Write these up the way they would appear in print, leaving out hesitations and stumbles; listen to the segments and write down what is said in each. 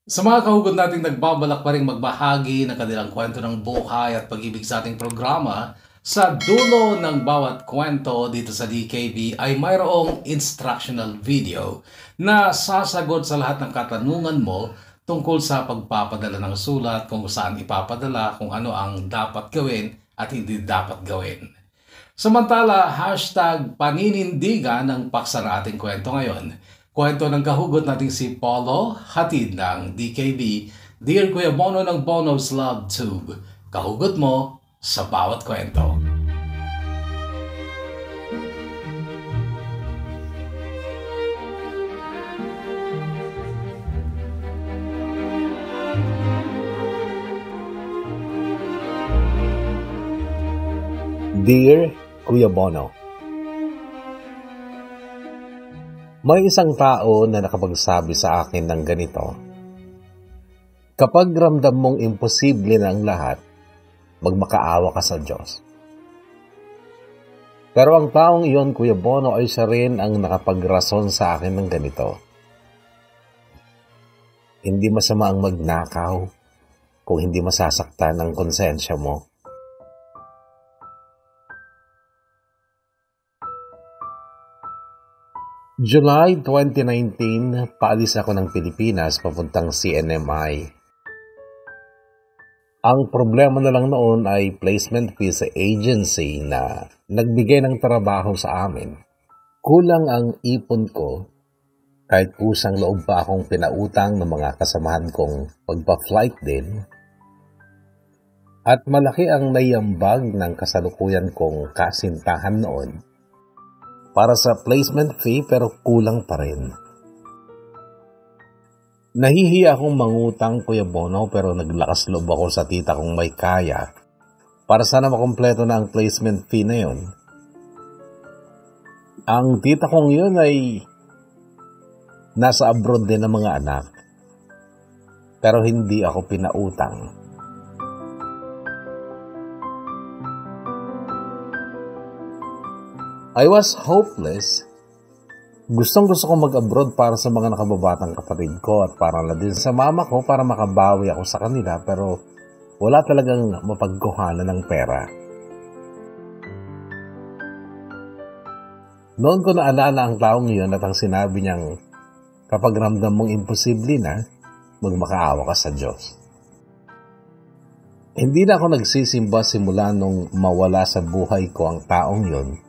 Sa mga kahugot nating nagbabalak pa rin magbahagi ng kanilang kwento ng buhay at pag-ibig sa ating programa, sa dulo ng bawat kwento dito sa DKB ay mayroong instructional video na sasagot sa lahat ng katanungan mo tungkol sa pagpapadala ng sulat, kung saan ipapadala, kung ano ang dapat gawin at hindi dapat gawin. Samantala, #paninindigan ang paksa ng ating kwento ngayon. Kwento ng kahugot nating si Polo, hatid ng DKB. Dear Kuya Bono ng Bono's Love Tube, kahugot mo sa bawat kwento. Dear Kuya Bono, may isang tao na nakapagsabi sa akin ng ganito: kapag ramdam mong imposible na ang lahat, magmakaawa ka sa Diyos. Pero ang taong iyon, Kuya Bono, ay siya rin ang nakapagrason sa akin ng ganito: hindi masama ang magnakaw kung hindi masasaktan ang konsensya mo. July 2019, paalis ako ng Pilipinas papuntang CNMI. Ang problema na lang noon ay placement fee sa agency na nagbigay ng trabaho sa amin. Kulang ang ipon ko, kahit kusang loob pa akong pinautang ng mga kasamahan kong pagpa-flight din. At malaki ang naiambag ng kasalukuyan kong kasintahan noon para sa placement fee, pero kulang pa rin. Nahihiya akong mangutang, Kuya Bono, pero naglakas loob ako sa tita kong may kaya para sana makumpleto na ang placement fee na yun. Ang tita kong yun ay nasa abroad din ng mga anak, pero hindi ako pinautang. I was hopeless. Gustong-gusto ko mag-abroad para sa mga nakababatang kapatid ko at para na din sa mama ko para makabawi ako sa kanila, pero wala talagang mapagkuhanan ng pera. Noon ko naalala ang taong iyon at ang sinabi niyang kapag ramdam mong imposible na, magmakaawa ka sa Diyos. Hindi na ako nagsisimba simula nung mawala sa buhay ko ang taong iyon.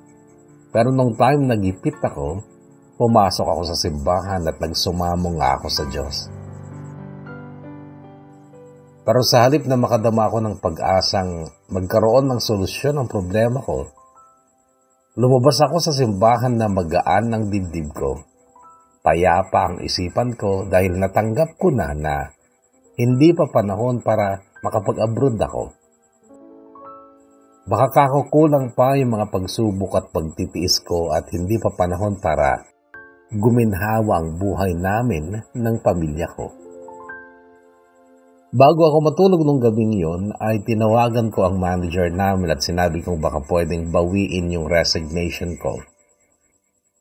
Pero nung time nagipit ako, pumasok ako sa simbahan at nagsumamo nga ako sa Diyos. Pero sa halip na makadama ako ng pag-asang magkaroon ng solusyon ang problema ko, lumabas ako sa simbahan na magaan ng dibdib ko. Payapa ang isipan ko dahil natanggap ko na hindi pa panahon para makapag-abroad ako. Baka kakukulang pa yung mga pagsubok at pagtitiis ko at hindi pa panahon para guminhawa ang buhay namin ng pamilya ko. Bago ako matulog nung gabing yon, ay tinawagan ko ang manager namin at sinabi kong baka pwedeng bawiin yung resignation ko.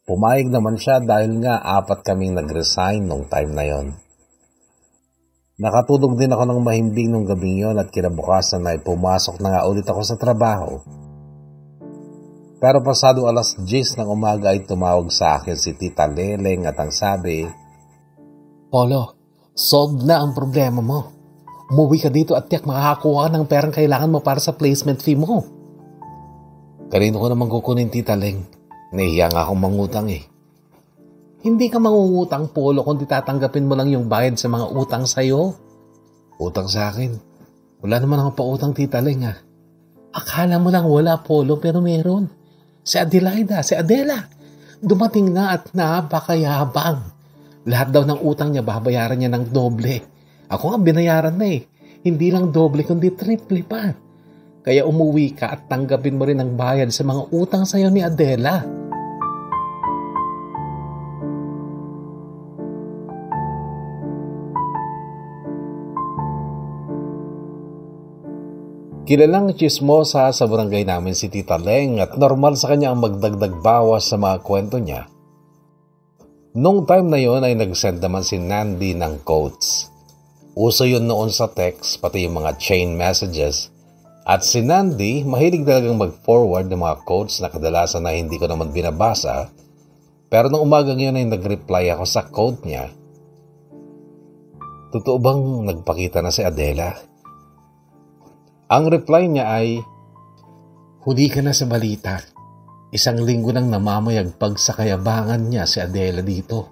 Pumayag naman siya dahil nga 4 kaming nag-resign nung time na yon. Nakatulog din ako ng mahimbing nung gabing yon at kinabukasan ay pumasok na nga ulit ako sa trabaho. Pero pasado 10:00 ng umaga ay tumawag sa akin si Tita Leleng at ang sabi, Polo, solved na ang problema mo. Umuwi ka dito at tiyak makakakuha ka ng perang kailangan mo para sa placement fee mo. Kanino ko naman kukunin, Tita Leng? Nahiya nga akong mangutang eh. Hindi ka mangungutang, Polo, kundi tatanggapin mo lang yung bayad sa mga utang sa'yo. Utang sa akin? Wala naman akong pautang, Tita Leng ah. Akala mo lang wala, Polo, pero meron. Si Adela, dumating na at napakayabang. Lahat daw ng utang niya, babayaran niya ng doble. Ako nga binayaran na eh. Hindi lang doble, kundi triple pa. Kaya umuwi ka at tanggapin mo rin ang bayad sa mga utang sa'yo ni Adela. Kilalang chismosa sa barangay namin si Tita Leng at normal sa kanya ang magdagdag bawas sa mga kwento niya. Nung time na yon ay nag-send naman si Nandi ng quotes. Uso yun noon sa text, pati yung mga chain messages. At si Nandi, mahilig talagang mag-forward ng mga quotes na kadalasan na hindi ko naman binabasa. Pero nung umagang yun ay nag-reply ako sa quote niya. Totoo bang nagpakita na si Adela? Ang reply niya ay, huli ka na sa balita. 1 linggo nang namamayagpag sa kayabangan niya si Adela dito.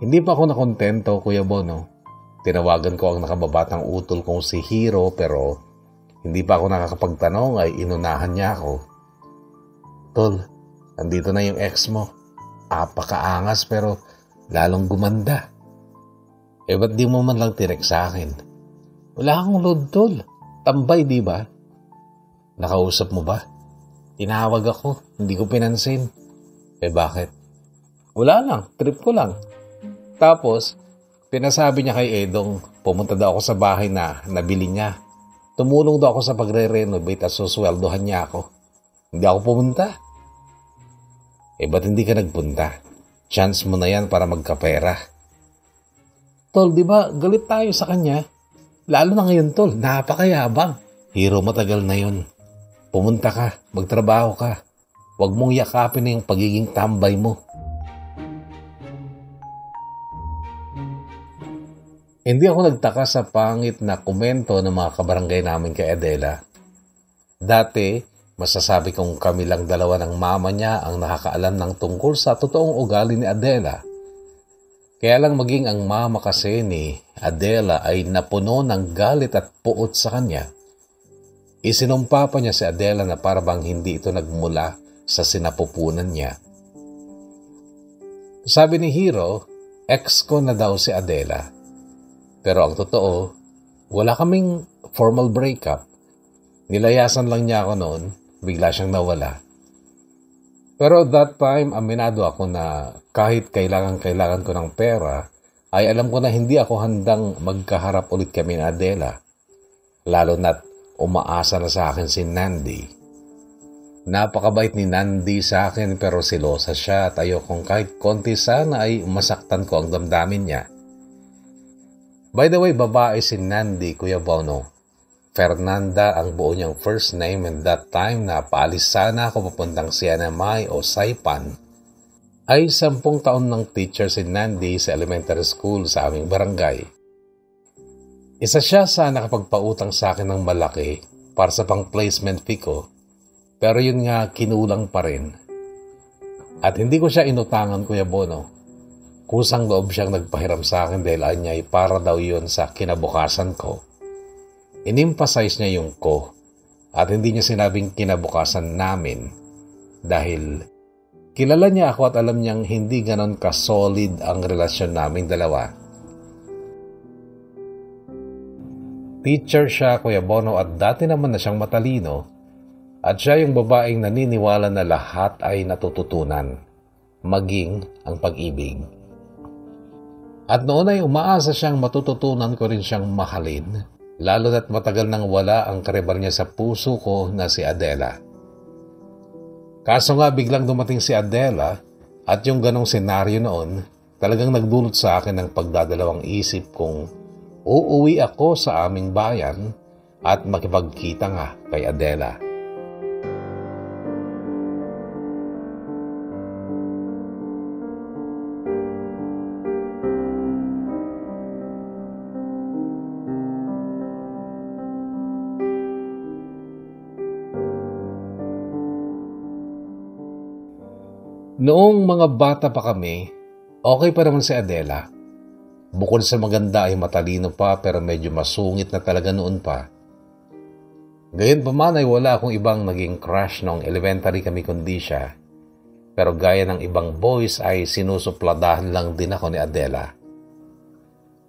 Hindi pa ako nakontento, Kuya Bono. Tinawagan ko ang nakababatang utol kong si Hiro pero hindi pa ako nakakapagtanong ay inunahan niya ako. Tol, andito na yung ex mo. Apakaangas pero lalong gumanda. Ba't di mo man lang tinek sa akin? Wala akong load, Tol. Tambay, di ba? Nakausap mo ba? Tinawag ako, hindi ko pinansin. Bakit? Wala lang, trip ko lang. Tapos, pinasabi niya kay Edong, pumunta daw ako sa bahay na nabili niya. Tumulong daw ako sa pagre-renovate at susweldohan niya ako. Hindi ako pumunta. Ba't hindi ka nagpunta? Chance mo na yan para magkapera. Tol, di ba galit tayo sa kanya? Lalo na ngayon, Tol, napakayabang. Hiro, matagal na yun. Pumunta ka, magtrabaho ka. Huwag mong yakapin na yung pagiging tambay mo. Hindi ako nagtaka sa pangit na komento ng mga kabarangay namin kay Adela. Dati, masasabi kong kami lang dalawa ng mama niya ang nakakaalam ng tungkol sa totoong ugali ni Adela. Kaya lang maging ang mama kasi ni Adela ay napuno ng galit at puot sa kanya. Isinumpa pa niya si Adela na parabang hindi ito nagmula sa sinapupunan niya. Sabi ni Hiro, ex ko na daw si Adela. Pero ang totoo, wala kaming formal breakup. Nilayasan lang niya ako noon, bigla siyang nawala. Pero that time, aminado ako na kahit kailangan ko ng pera, ay alam ko na hindi ako handang magkaharap ulit kami ni Adela. Lalo na't umaasa na sa akin si Nandi. Napakabait ni Nandi sa akin pero silosa siya at ayokong kahit konti sana ay masaktan ko ang damdamin niya. By the way, babae si Nandi, Kuya Bono. Fernanda ang buo niyang first name and that time na paalis sana ako papuntang Sianamay o Saipan. Ay 10 taon ng teacher si Nandi sa elementary school sa aming barangay. Isa siya sa nakapagpautang sa akin ng malaki para sa pang placement fee ko. Pero yun nga kinulang pa rin. At hindi ko siya inutangan, Kuya Bono. Kusang loob siyang nagpahiram sa akin dahil anyay para daw yun sa kinabukasan ko. In-emphasize niya yung ko at hindi niya sinabing kinabukasan namin dahil kilala niya ako at alam niyang hindi ganon ka-solid ang relasyon naming dalawa. Teacher siya, Kuya Bono, at dati naman na siyang matalino at siya yung babaeng naniniwala na lahat ay natututunan, maging ang pag-ibig. At noon ay umaasa siyang matututunan ko rin siyang mahalin, lalo na't matagal nang wala ang karibar niya sa puso ko na si Adela. Kaso nga biglang dumating si Adela at yung ganong senaryo noon talagang nagdulot sa akin ng pagdadalawang isip kung uuwi ako sa aming bayan at makipagkita nga kay Adela. Noong mga bata pa kami, okay pa naman si Adela. Bukod sa maganda ay matalino pa pero medyo masungit na talaga noon pa. Gayunpaman ay wala akong ibang naging crush noong elementary kami kundi siya. Pero gaya ng ibang boys ay sinusupladahan lang din ako ni Adela.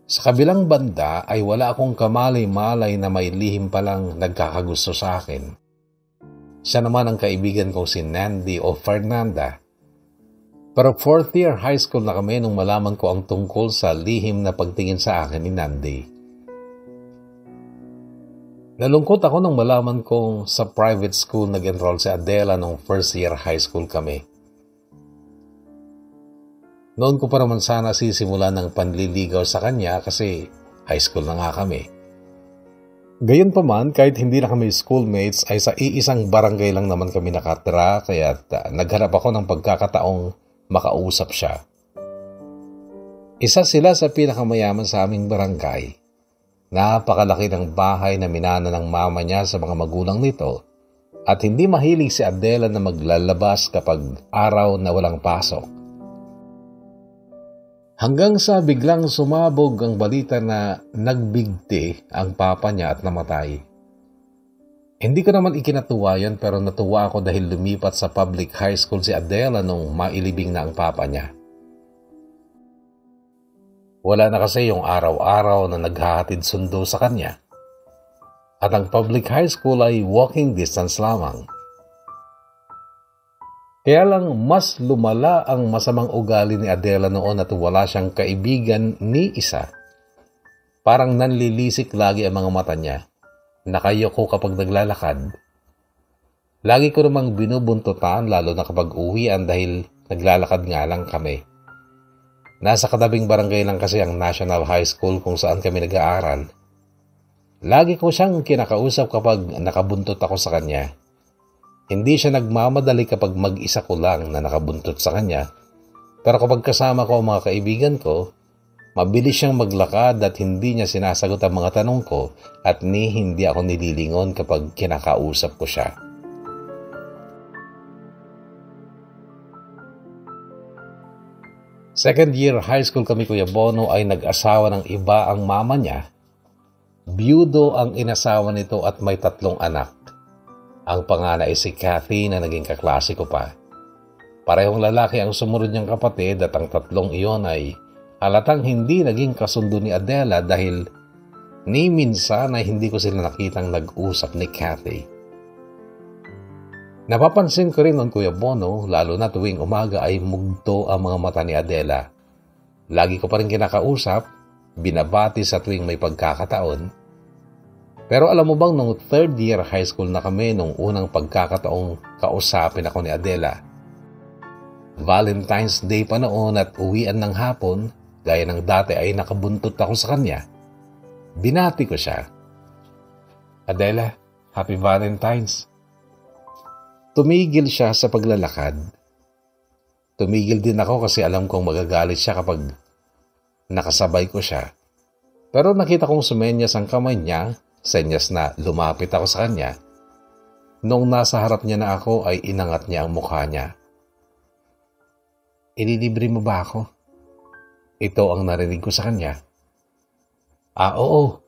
Sa kabilang banda ay wala akong kamalay-malay na may lihim palang nagkakagusto sa akin. Siya naman ang kaibigan kong si Nandi o Fernanda. Pero 4th year high school na kami nung malaman ko ang tungkol sa lihim na pagtingin sa akin ni Nandi. Nalungkot ako nung malaman kong sa private school nag-enroll si Adela nung 1st year high school kami. Noon ko pa naman sana sisimula ng panliligaw sa kanya kasi High school na nga kami. Gayunpaman, kahit hindi na kami schoolmates ay sa iisang barangay lang naman kami nakatira kaya naghanap ako ng pagkakataong makausap siya. Isa sila sa pinakamayaman sa aming barangay. Napakalaki ng bahay na minana ng mama niya sa mga magulang nito at hindi mahilig si Adela na maglalabas kapag araw na walang pasok. Hanggang sa biglang sumabog ang balita na nagbigti ang papa niya at namatay. Hindi ko naman ikinatuwa yun pero natuwa ako dahil lumipat sa public high school si Adela nung mailibing na ang papa niya. Wala na kasi yung araw-araw na naghahatid sundo sa kanya. At ang public high school ay walking distance lamang. Kaya lang mas lumala ang masamang ugali ni Adela noon at wala siyang kaibigan ni isa. Parang nanlilisik lagi ang mga mata niya. Nakayoko kapag naglalakad. Lagi ko namang binubuntutan lalo na kapag uwian dahil naglalakad nga lang kami. Nasa katabing barangay lang kasi ang National High School kung saan kami nag-aaral. Lagi ko siyang kinakausap kapag nakabuntot ako sa kanya. Hindi siya nagmamadali kapag mag-isa ko lang na nakabuntot sa kanya. Pero kapag kasama ko ang mga kaibigan ko, mabilis siyang maglakad at hindi niya sinasagot ang mga tanong ko at hindi ako nililingon kapag kinakausap ko siya. Second year high school kami Kuya Bono ay nag-asawa ng iba ang mama niya. Byudo ang inasawa nito at may 3 anak. Ang panganay ay si Kathy na naging kaklase ko pa. Parehong lalaki ang sumunod niyang kapatid at ang 3 iyon ay halatang hindi naging kasundo ni Adela dahil ni minsan ay hindi ko sila nakitang nag-usap ni Kathy. Napapansin ko rin noon Kuya Bono, lalo na tuwing umaga ay mugto ang mga mata ni Adela. Lagi ko pa rin kinakausap, binabati sa tuwing may pagkakataon. Pero alam mo bang nung 3rd year high school na kami nung unang pagkakataong kausapin ako ni Adela. Valentine's Day pa noon at uwian ng hapon, gaya ng dati ay nakabuntot ako sa kanya. Binati ko siya. Adela, Happy Valentine's. Tumigil siya sa paglalakad. Tumigil din ako kasi alam kong magagalit siya kapag nakasabay ko siya. Pero nakita kong sumenyas ang kamay niya, senyas na lumapit ako sa kanya. Nung nasa harap niya na ako ay inangat niya ang mukha niya. Ililibre mo ba ako? Ito ang narinig ko sa kanya. Oo.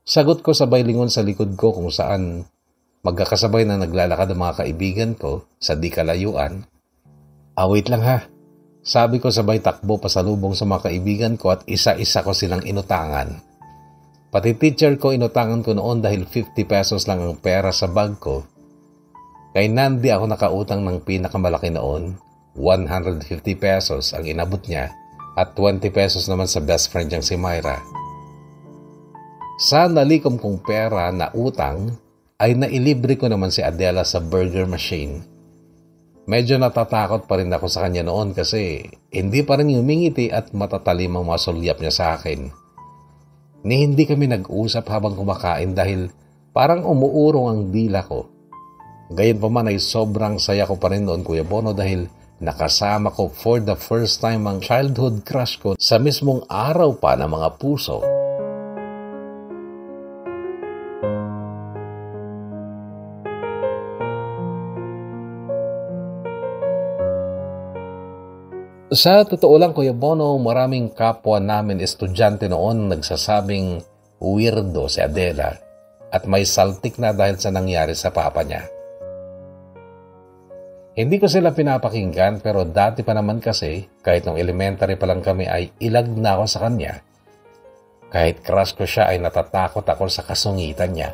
Sagot ko sabay lingon sa likod ko kung saan magkakasabay na naglalakad ang mga kaibigan ko sa di kalayuan. Wait lang ha. Sabi ko sabay takbo pasalubong sa mga kaibigan ko at isa-isa ko silang inutangan. Pati teacher ko inutangan ko noon dahil 50 pesos lang ang pera sa bag ko. Kay Nandi ako nakautang ng pinakamalaki noon, 150 pesos ang inabot niya at 20 pesos naman sa best friend niyang si Myra. Sa nalikom kong pera na utang ay nailibre ko naman si Adela sa burger machine. Medyo natatakot pa rin ako sa kanya noon kasi hindi pa rin humingiti at matatalim ang masulyap niya sa akin. Ni hindi kami nag-usap habang kumakain dahil parang umuurong ang dila ko. Gayunpaman ay sobrang saya ko pa rin noon Kuya Bono dahil nakasama ko for the first time ang childhood crush ko sa mismong araw pa ng mga puso. Sa totoo lang Kuya Bono, maraming kapwa namin estudyante noon nagsasabing weirdo si Adela at may saltik na dahil sa nangyari sa papa niya. Hindi ko sila pinapakinggan pero dati pa naman kasi kahit nung elementary pa lang kami ay ilag na ako sa kanya. Kahit crush ko siya ay natatakot ako sa kasungitan niya.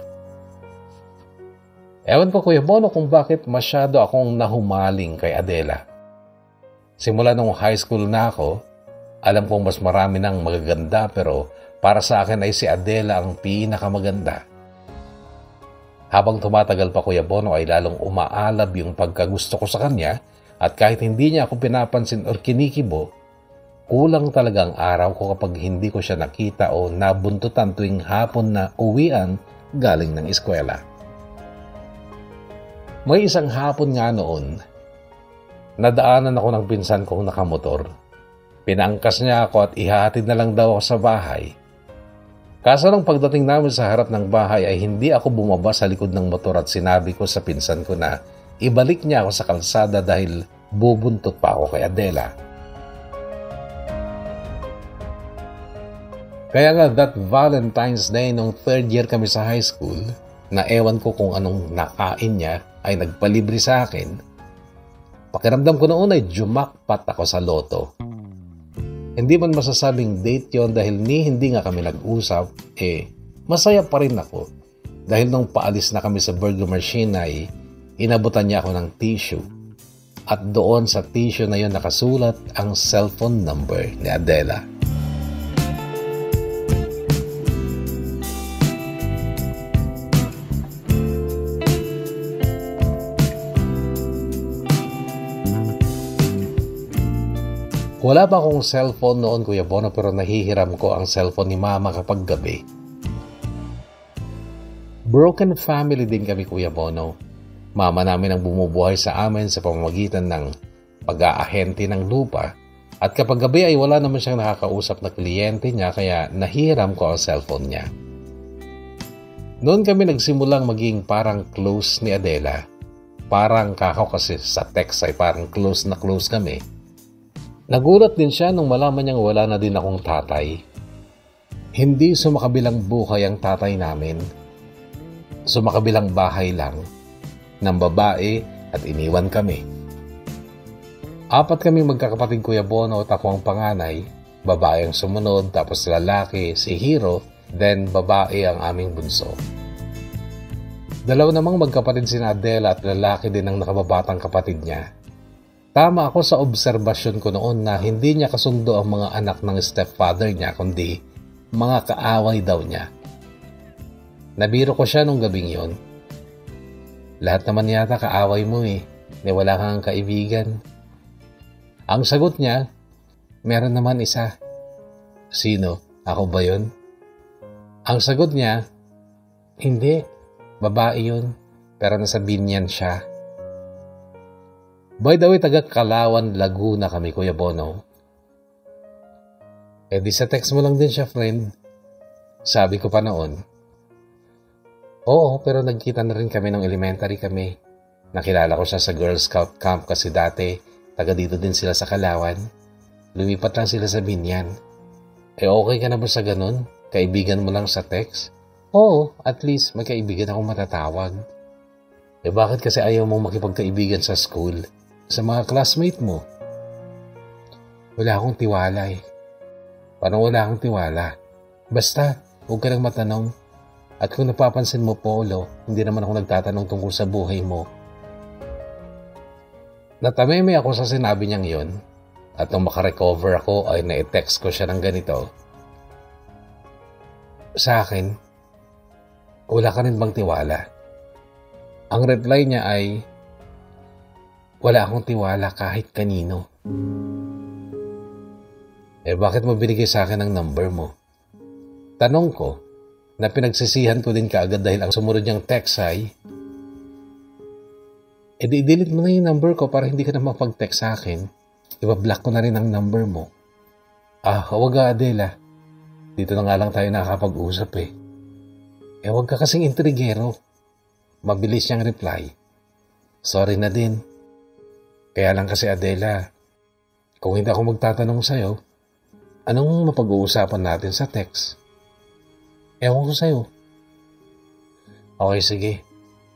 Ewan ko Kuya Bono kung bakit masyado akong nahumaling kay Adela. Simula nung high school na ako, alam kong mas marami nang magaganda pero para sa akin ay si Adela ang pinakamaganda. Habang tumatagal pa Kuya Bono ay lalong umaalab yung pagkagusto ko sa kanya at kahit hindi niya ako pinapansin o kinikibo, kulang talaga ang araw ko kapag hindi ko siya nakita o nabuntutan tuwing hapon na uwian galing ng eskwela. May isang hapon nga noon, nadaanan ako ng pinsan kong nakamotor. Pinangkas niya ako at ihahatid na lang daw ako sa bahay. Kaso nang pagdating namin sa harap ng bahay ay hindi ako bumaba sa likod ng motor at sinabi ko sa pinsan ko na ibalik niya ako sa kalsada dahil bubuntot pa ako kay Adela. Kaya nga that Valentine's Day nung third year kami sa high school, na ewan ko kung anong nakain niya ay nagpalibre sa akin, pakiramdam ko noon ay jumakpat ako sa loto. Hindi man masasabing date yon dahil hindi nga kami nag-usap, masaya pa rin ako. Dahil nung paalis na kami sa burger machine ay inabutan niya ako ng tissue. At doon sa tissue na yon nakasulat ang cellphone number ni Adela. Wala pa akong cellphone noon, Kuya Bono, pero nahihiram ko ang cellphone ni Mama kapag gabi. Broken family din kami, Kuya Bono. Mama namin ang bumubuhay sa amin sa pamamagitan ng pag-aahente ng lupa at kapag gabi ay wala naman siyang nakakausap na kliyente niya kaya nahihiram ko ang cellphone niya. Noon kami nagsimulang maging parang close ni Adela. Parang kako kasi sa text ay parang close na close kami. Nagulat din siya nung malaman niyang wala na din akong tatay. Hindi sumakabilang buhay ang tatay namin. Sumakabilang bahay lang, ng babae at iniwan kami. 4 kami magkakapatid, Kuya Bono, at ako ang panganay. Babae ang sumunod, tapos lalaki, si Hiro, then babae ang aming bunso. 2 namang magkapatid si Adela at lalaki din ang nakababatang kapatid niya. Tama ako sa obserbasyon ko noon na hindi niya kasundo ang mga anak ng stepfather niya kundi mga kaaway daw niya. Nabiro ko siya nung gabing yon. Lahat naman yata kaaway mo wala kang kaibigan. Ang sagot niya, meron naman isa. Sino? Ako ba yun? Ang sagot niya, hindi, babae yun, pero nasa Binyan siya. By the way, taga Kalawan, Laguna kami, Kuya Bono. Di sa text mo lang din siya, friend. Sabi ko pa noon. Oo, pero nagkita na rin kami nung elementary kami. Nakilala ko siya sa Girl Scout camp kasi dati, taga dito din sila sa Kalawan. Lumipat lang sila sa Binyan. Okay ka na ba sa ganun? Kaibigan mo lang sa text? Oo, at least may kaibigan akong matatawag. Bakit kasi ayaw mong makipagkaibigan sa school? Sa mga classmate mo? Wala akong tiwala Parang wala akong tiwala. Basta, huwag ka lang matanong. At kung napapansin mo, Polo, hindi naman ako nagtatanong tungkol sa buhay mo. Natameme ako sa sinabi niyang yon. At nung makarecover ako ay na-text ko siya ng ganito. Sa akin, wala ka rin bang tiwala? Ang reply niya ay, wala akong tiwala kahit kanino. Bakit mo binigay sa akin ang number mo? Tanong ko, na pinagsisihan ko din kaagad dahil ang sumunod niyang text ay, di-delete mo na yung number ko para hindi ka na mapag-text sa akin. Ibablock ko na rin ang number mo. Huwag Adela. Dito na nga lang tayo nakakapag-usap huwag ka kasing intrigero. Mabilis niyang reply. Sorry na din. Kaya lang kasi Adela, kung hindi ako magtatanong sa'yo, anong mapag-uusapan natin sa text? Ewan ko sa'yo. Okay, sige.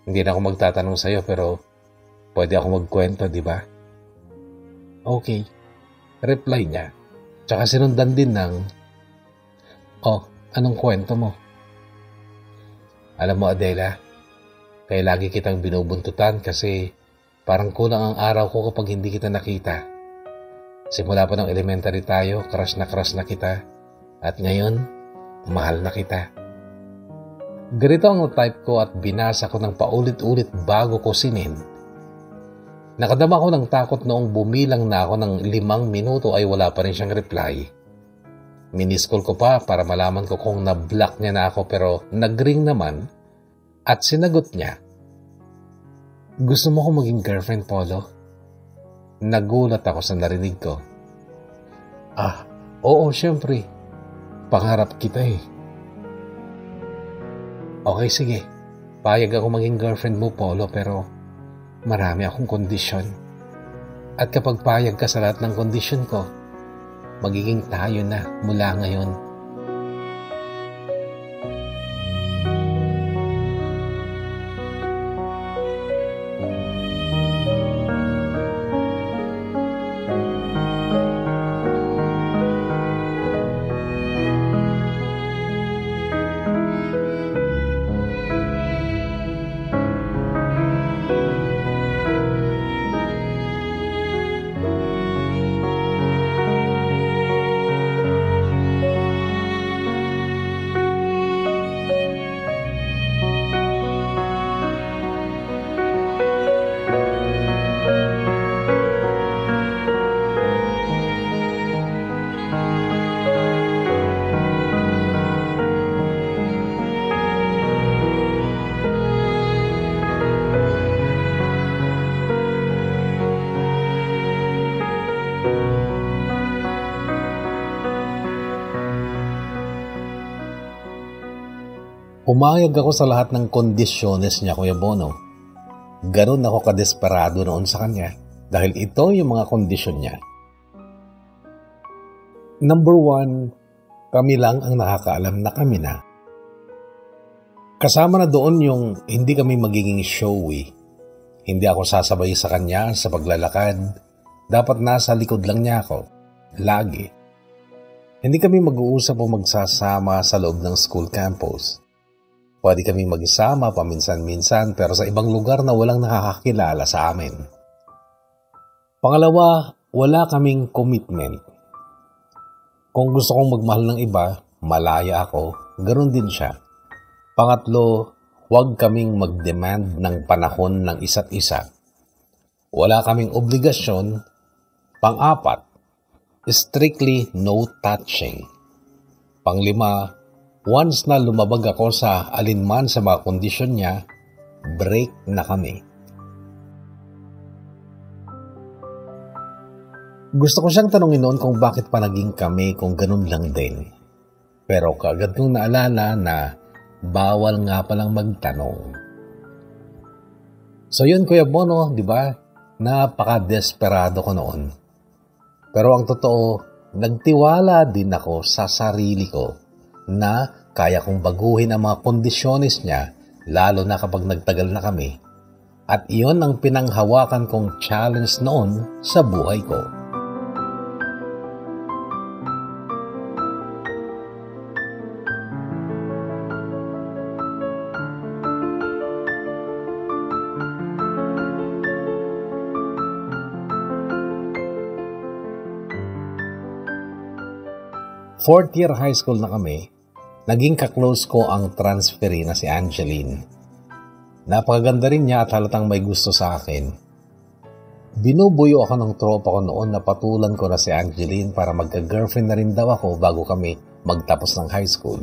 Hindi na ako magtatanong sa'yo pero pwede ako magkwento, di ba? Okay. Reply niya. Tsaka sinundan din ng, anong kwento mo? Alam mo Adela, kaya lagi kitang binubuntutan kasi parang kulang ang araw ko kapag hindi kita nakita. Simula pa ng elementary tayo, crush na kita. At ngayon, mahal na kita. Ganito ang type ko at binasa ko ng paulit-ulit bago ko sinend. Nakadama ko ng takot noong bumilang na ako ng 5 minuto ay wala pa rin siyang reply. Miniskol ko pa para malaman ko kung na-block niya na ako pero nag-ring naman at sinagot niya. Gusto mo ko maging girlfriend, Polo? Nagulat ako sa narinig ko. Oo, syempre. Pangarap kita eh. Okay, sige. Payag ako maging girlfriend mo, Polo, pero marami akong kondisyon. At kapag payag ka sa lahat ng kondisyon ko, magiging tayo na mula ngayon. Pumayag ako sa lahat ng kondisyones niya, Kuya Bono. Ganun ako kadesperado noon sa kanya dahil ito yung mga kondisyon niya. Number 1, kami lang ang nakakaalam na kami na. Kasama na doon yung hindi kami magiging showy. Hindi ako sasabay sa kanya sa paglalakad. Dapat nasa likod lang niya ako. Lagi. Hindi kami mag-uusap o magsasama sa loob ng school campus. Pwede kami mag-isama paminsan-minsan pero sa ibang lugar na walang nakakakilala sa amin. Pangalawa, wala kaming commitment. Kung gusto kong magmahal ng iba, malaya ako, ganoon din siya. Pangatlo, huwag kaming mag-demand ng panahon ng isa't isa. Wala kaming obligasyon. Pang-apat, strictly no touching. Panglima, once na lumabag ako sa alinman sa mga kondisyon niya, break na kami. Gusto ko siyang tanungin noon kung bakit pa naging kami kung ganun lang din. Pero kaagad kong naalala na bawal nga palang magtanong. So yun, Kuya Bono, di ba? Napaka-desperado ko noon. Pero ang totoo, nagtiwala din ako sa sarili ko na kaya kong baguhin ang mga kondisyones niya, lalo na kapag nagtagal na kami. At iyon ang pinanghawakan kong challenge noon sa buhay ko. Fourth year high school na kami, naging kaklose ko ang transferee na si Angeline. Napakaganda rin niya at halatang may gusto sa akin. Binubuyo ako ng tropa ko noon na patulan ko na si Angeline para magka-girlfriend na rin daw ako bago kami magtapos ng high school.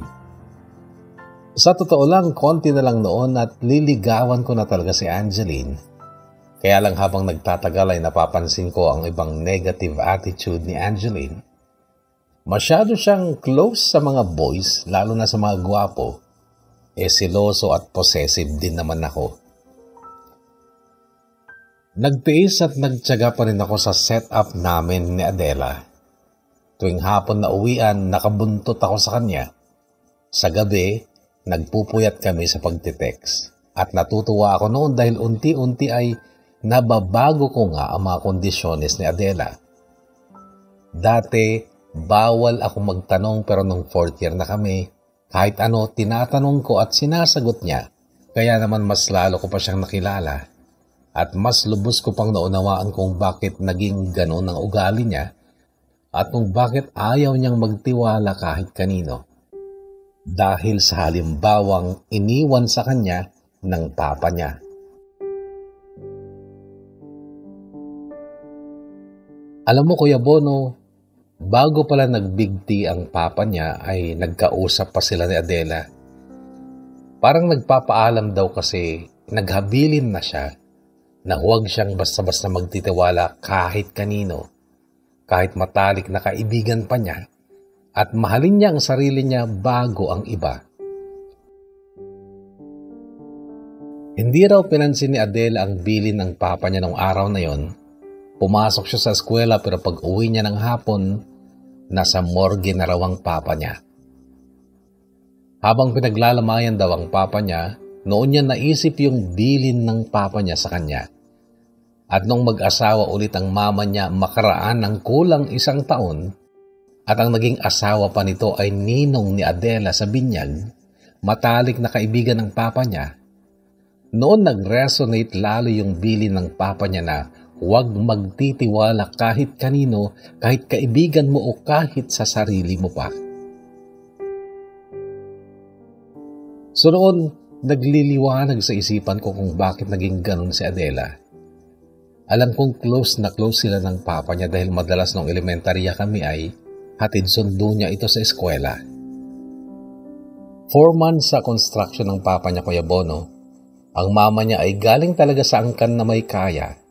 Sa totoo lang, konti na lang noon at liligawan ko na talaga si Angeline. Kaya lang habang nagtatagal ay napapansin ko ang ibang negative attitude ni Angeline. Masyado siyang close sa mga boys, lalo na sa mga gwapo. Siloso at possessive din naman ako. Nagtiis at nagtiyaga pa rin ako sa setup namin ni Adela. Tuwing hapon na uwian, nakabuntot ako sa kanya. Sa gabi, nagpupuyat kami sa pagtitext. At natutuwa ako noon dahil unti-unti ay nababago ko nga ang mga kondisyones ni Adela. Dati, bawal ako magtanong pero nung 4th year na kami, kahit ano tinatanong ko at sinasagot niya. Kaya naman mas lalo ko pa siyang nakilala at mas lubos ko pang naunawaan kung bakit naging gano'n ang ugali niya at kung bakit ayaw niyang magtiwala kahit kanino. Dahil sa halimbawang iniwan sa kanya ng papa niya. Alam mo Kuya Bono, bago pala nag-big tea ang papa niya ay nagkausap pa sila ni Adela. Parang nagpapaalam daw kasi naghabilin na siya na huwag siyang basta-basta magtitiwala kahit kanino, kahit matalik na kaibigan pa niya, at mahalin niya ang sarili niya bago ang iba. Hindi raw pinansin ni Adela ang bilin ng papa niya noong araw na yon. Pumasok siya sa eskwela pero pag uwi niya ng hapon, nasa morgue na raw ang papa niya. Habang pinaglalamayan daw ang papa niya, noon niya naisip yung bilin ng papa niya sa kanya. At nung mag-asawa ulit ang mama niya makaraan ng kulang 1 taon, at ang naging asawa pa nito ay ninong ni Adela sa binyag, matalik na kaibigan ng papa niya, noon nag-resonate lalo yung bilin ng papa niya na huwag magtitiwala kahit kanino, kahit kaibigan mo o kahit sa sarili mo pa. So noon, nagliliwanag sa isipan ko kung bakit naging ganun si Adela. Alam kong close na close sila ng papa niya dahil madalas nung elementarya kami ay hatid sundo niya ito sa eskwela. 4 months sa construction ng papa niya, Kuya Bono. Ang mama niya ay galing talaga sa angkan na may kaya.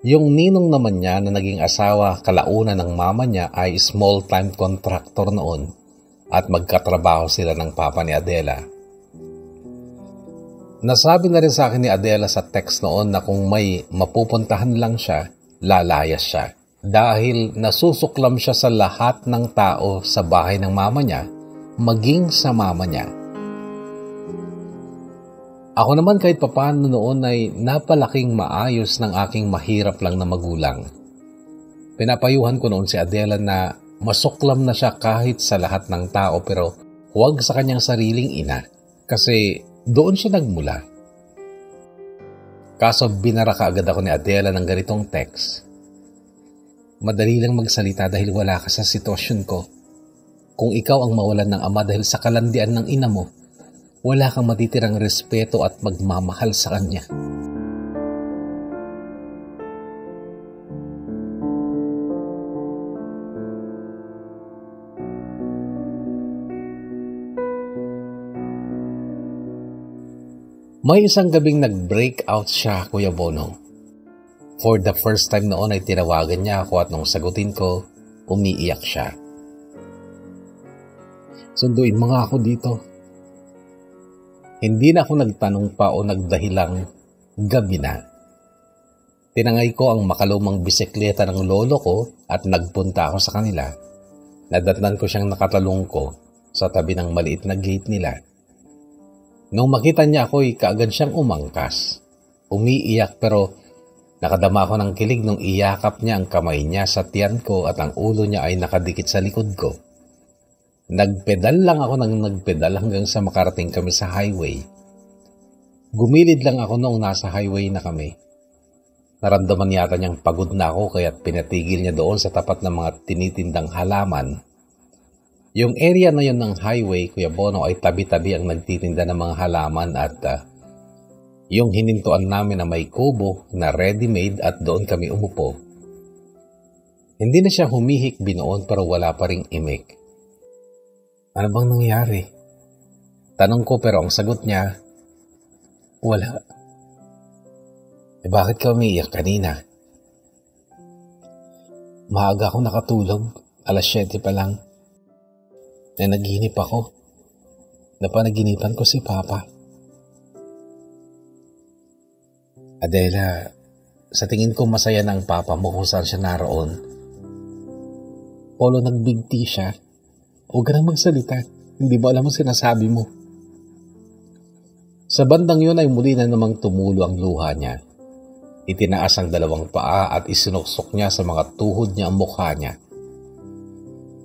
Yung ninong naman niya na naging asawa kalaunan ng mama niya ay small-time contractor noon at magkatrabaho sila ng papa ni Adela. Nasabi na rin sa akin ni Adela sa text noon na kung may mapupuntahan lang siya, lalayas siya. Dahil nasusuklam siya sa lahat ng tao sa bahay ng mama niya, maging sa mama niya. Ako naman kahit papaano noon ay napalaking maayos ng aking mahirap lang na magulang. Pinapayuhan ko noon si Adela na masuklam na siya kahit sa lahat ng tao pero huwag sa kanyang sariling ina kasi doon siya nagmula. Kaso binara kaagad ako ni Adela ng ganitong text. Madali lang magsalita dahil wala ka sa sitwasyon ko. Kung ikaw ang mawalan ng ama dahil sa kalandian ng ina mo, wala kang matitirang respeto at magmamahal sa kanya. May isang gabing nag-break out siya, Kuya Bono. For the first time noon ay tinawagan niya ako at nung sagutin ko, umiiyak siya. Sunduin mo nga ako dito. Hindi na ako nagtanong pa o nagdahilang gabi na. Tinangay ko ang makalumang bisikleta ng lolo ko at nagpunta ako sa kanila. Nadatnan ko siyang nakatalungko sa tabi ng maliit na gate nila. Nung makita niya ako, kaagad siyang umangkas. Umiiyak pero nakadama ako ng kilig nung iyakap niya ang kamay niya sa tiyan ko at ang ulo niya ay nakadikit sa likod ko. Nagpedal lang ako ng nagpedal hanggang sa makarating kami sa highway. Gumilid lang ako noong nasa highway na kami. Naramdaman yata niyang pagod na ako kaya't pinatigil niya doon sa tapat ng mga tinitindang halaman. Yung area na yun ng highway, Kuya Bono, ay tabi-tabi ang nagtitinda ng mga halaman at yung hinintuan namin na may kubo na ready-made at doon kami umupo. Hindi na siya humihikbi noon pero wala pa ring imik. Ano bang nangyari? Tanong ko pero ang sagot niya, wala. Bakit ka umiiyak kanina? Maaga ako nakatulog, 7:00 pa lang. Nanaginip ako. Napanaginipan ko si Papa. Adela, sa tingin ko masaya na ang Papa mo kung saan siya naroon. Polo, nag-big tea siya. Huwag ka nang magsalita. Hindi mo alam ang sinasabi mo. Sa bandang yun ay muli na namang tumulo ang luha niya. Itinaas ang 2 paa at isinuksok niya sa mga tuhod niya ang mukha niya.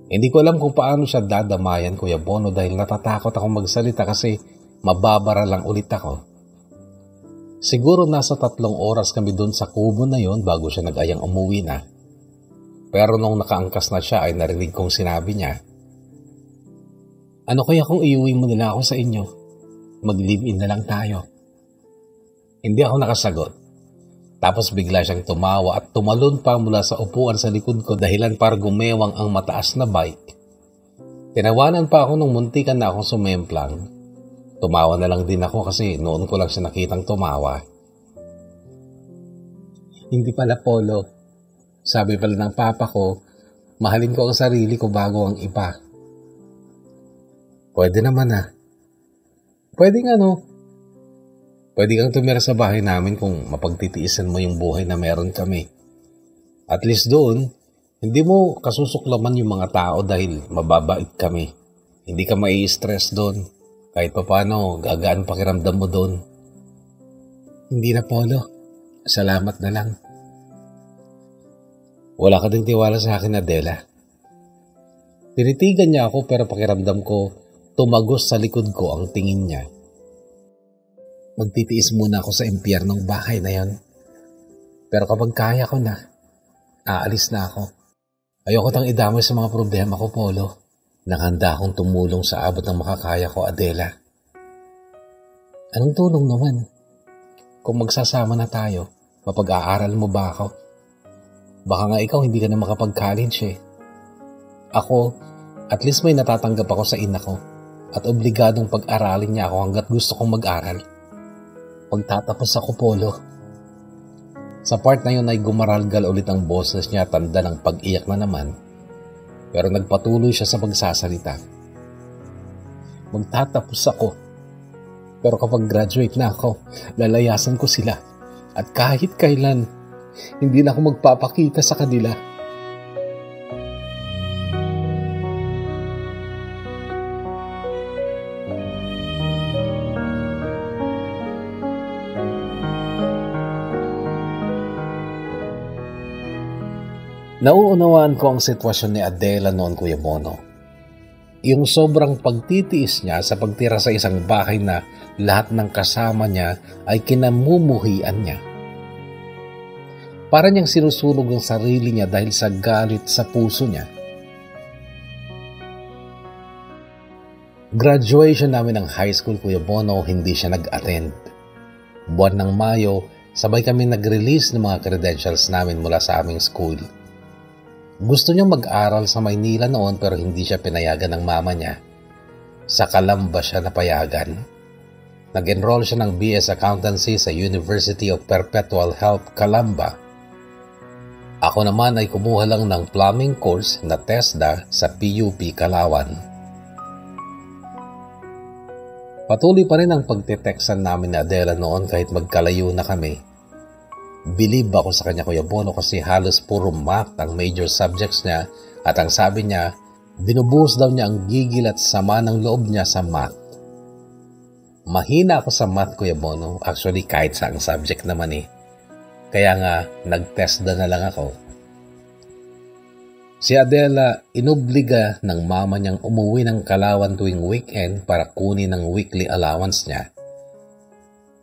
Hindi ko alam kung paano siya dadamayan, Kuya Bono, dahil natatakot akong magsalita kasi mababara lang ulit ako. Siguro nasa 3 oras kami dun sa kubo na yon bago siya nag-ayang umuwi na. Pero nung nakaangkas na siya ay narinig kong sinabi niya, ano kaya kung iuwi mo nila ako sa inyo? Mag-live-in na lang tayo. Hindi ako nakasagot. Tapos bigla siyang tumawa at tumalon pa mula sa upuan sa likod ko dahilan para gumewang ang mataas na bike. Tinawanan pa ako nung muntikan na akong sumemplang. Tumawa na lang din ako kasi noon ko lang siya nakitang tumawa. Hindi pala, Polo. Sabi pala ng papa ko, mahalin ko ang sarili ko bago ang iba. Pwede naman Pwede nga no. Pwede kang tumira sa bahay namin kung mapagtitiisan mo yung buhay na meron kami. At least doon, hindi mo kasusuklaman yung mga tao dahil mababait kami. Hindi ka mai-stress doon. Kahit pa paano, gagaan pakiramdam mo doon. Hindi na, Polo. Salamat na lang. Wala ka din tiwala sa akin, Adela. Tinitigan niya ako pero pakiramdam ko, tumagos sa likod ko ang tingin niya. Magtitiis muna ako sa impyernong bahay na yon. Pero kapag kaya ko na, aalis na ako. Ayoko tang idamay sa mga problema ko, Polo. Nakahanda akong tumulong sa abot ng makakaya ko, Adela. Anong tulong naman? Kung magsasama na tayo, mapag-aaral mo ba ako? Baka nga ikaw hindi ka na makapag-college eh. Ako, at least may natatanggap ako sa ina ko at obligadong pag-aralin niya ako hanggat gusto kong mag-aral. Pagtatapos ako, Polo. Sa part na yun ay gumaralgal ulit ang boses niya, tanda ng pag-iyak na naman. Pero nagpatuloy siya sa pagsasalita. Magtatapos ako. Pero kapag graduate na ako, lalayasan ko sila. At kahit kailan, hindi na ako magpapakita sa kanila. Nauunawaan ko ang sitwasyon ni Adela noon, Kuya Bono. Yung sobrang pagtitiis niya sa pagtira sa isang bahay na lahat ng kasama niya ay kinamumuhian niya. Para niyang sinusunog ang sarili niya dahil sa galit sa puso niya. Graduation namin ng high school, Kuya Bono, hindi siya nag-attend. Buwan ng Mayo, sabay kami nag-release ng mga credentials namin mula sa aming school. Gusto niyang mag-aral sa Maynila noon pero hindi siya pinayagan ng mama niya. Sa Calamba siya napayagan. Nag-enroll siya ng BS Accountancy sa University of Perpetual Help, Calamba. Ako naman ay kumuha lang ng plumbing course na TESDA sa PUP, Calauan. Patuloy pa rin ang pagtiteksan namin ni Adela noon kahit magkalayo na kami. Believe ako sa kanya, Kuya Bono, kasi halos puro math ang major subjects niya at ang sabi niya, binubuhos daw niya ang gigil at sama ng loob niya sa math. Mahina ako sa math, Kuya Bono. Actually, kahit sa ang subject naman eh. Kaya nga, nag-test na lang ako. Si Adela, inobliga ng mama niyang umuwi ng Calauan tuwing weekend para kunin ang weekly allowance niya.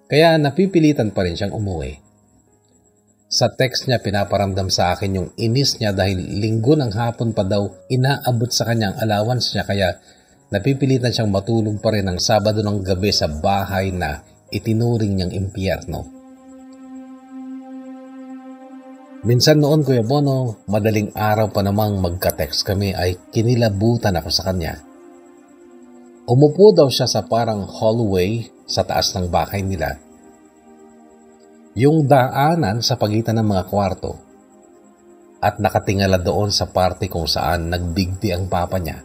Kaya napipilitan pa rin siyang umuwi. Sa text niya, pinaparamdam sa akin yung inis niya dahil linggo ng hapon pa daw inaabot sa kanyang allowance niya kaya napipilitan siyang matulog pa rin ng Sabado ng gabi sa bahay na itinuring niyang impyerno. Minsan noon, Kuya Bono, madaling araw pa namang magka-text kami ay kinilabutan ako sa kanya. Umupo daw siya sa parang hallway sa taas ng bahay nila. Yung daanan sa pagitan ng mga kwarto at nakatingala doon sa parte kung saan nagbigti ang papa niya.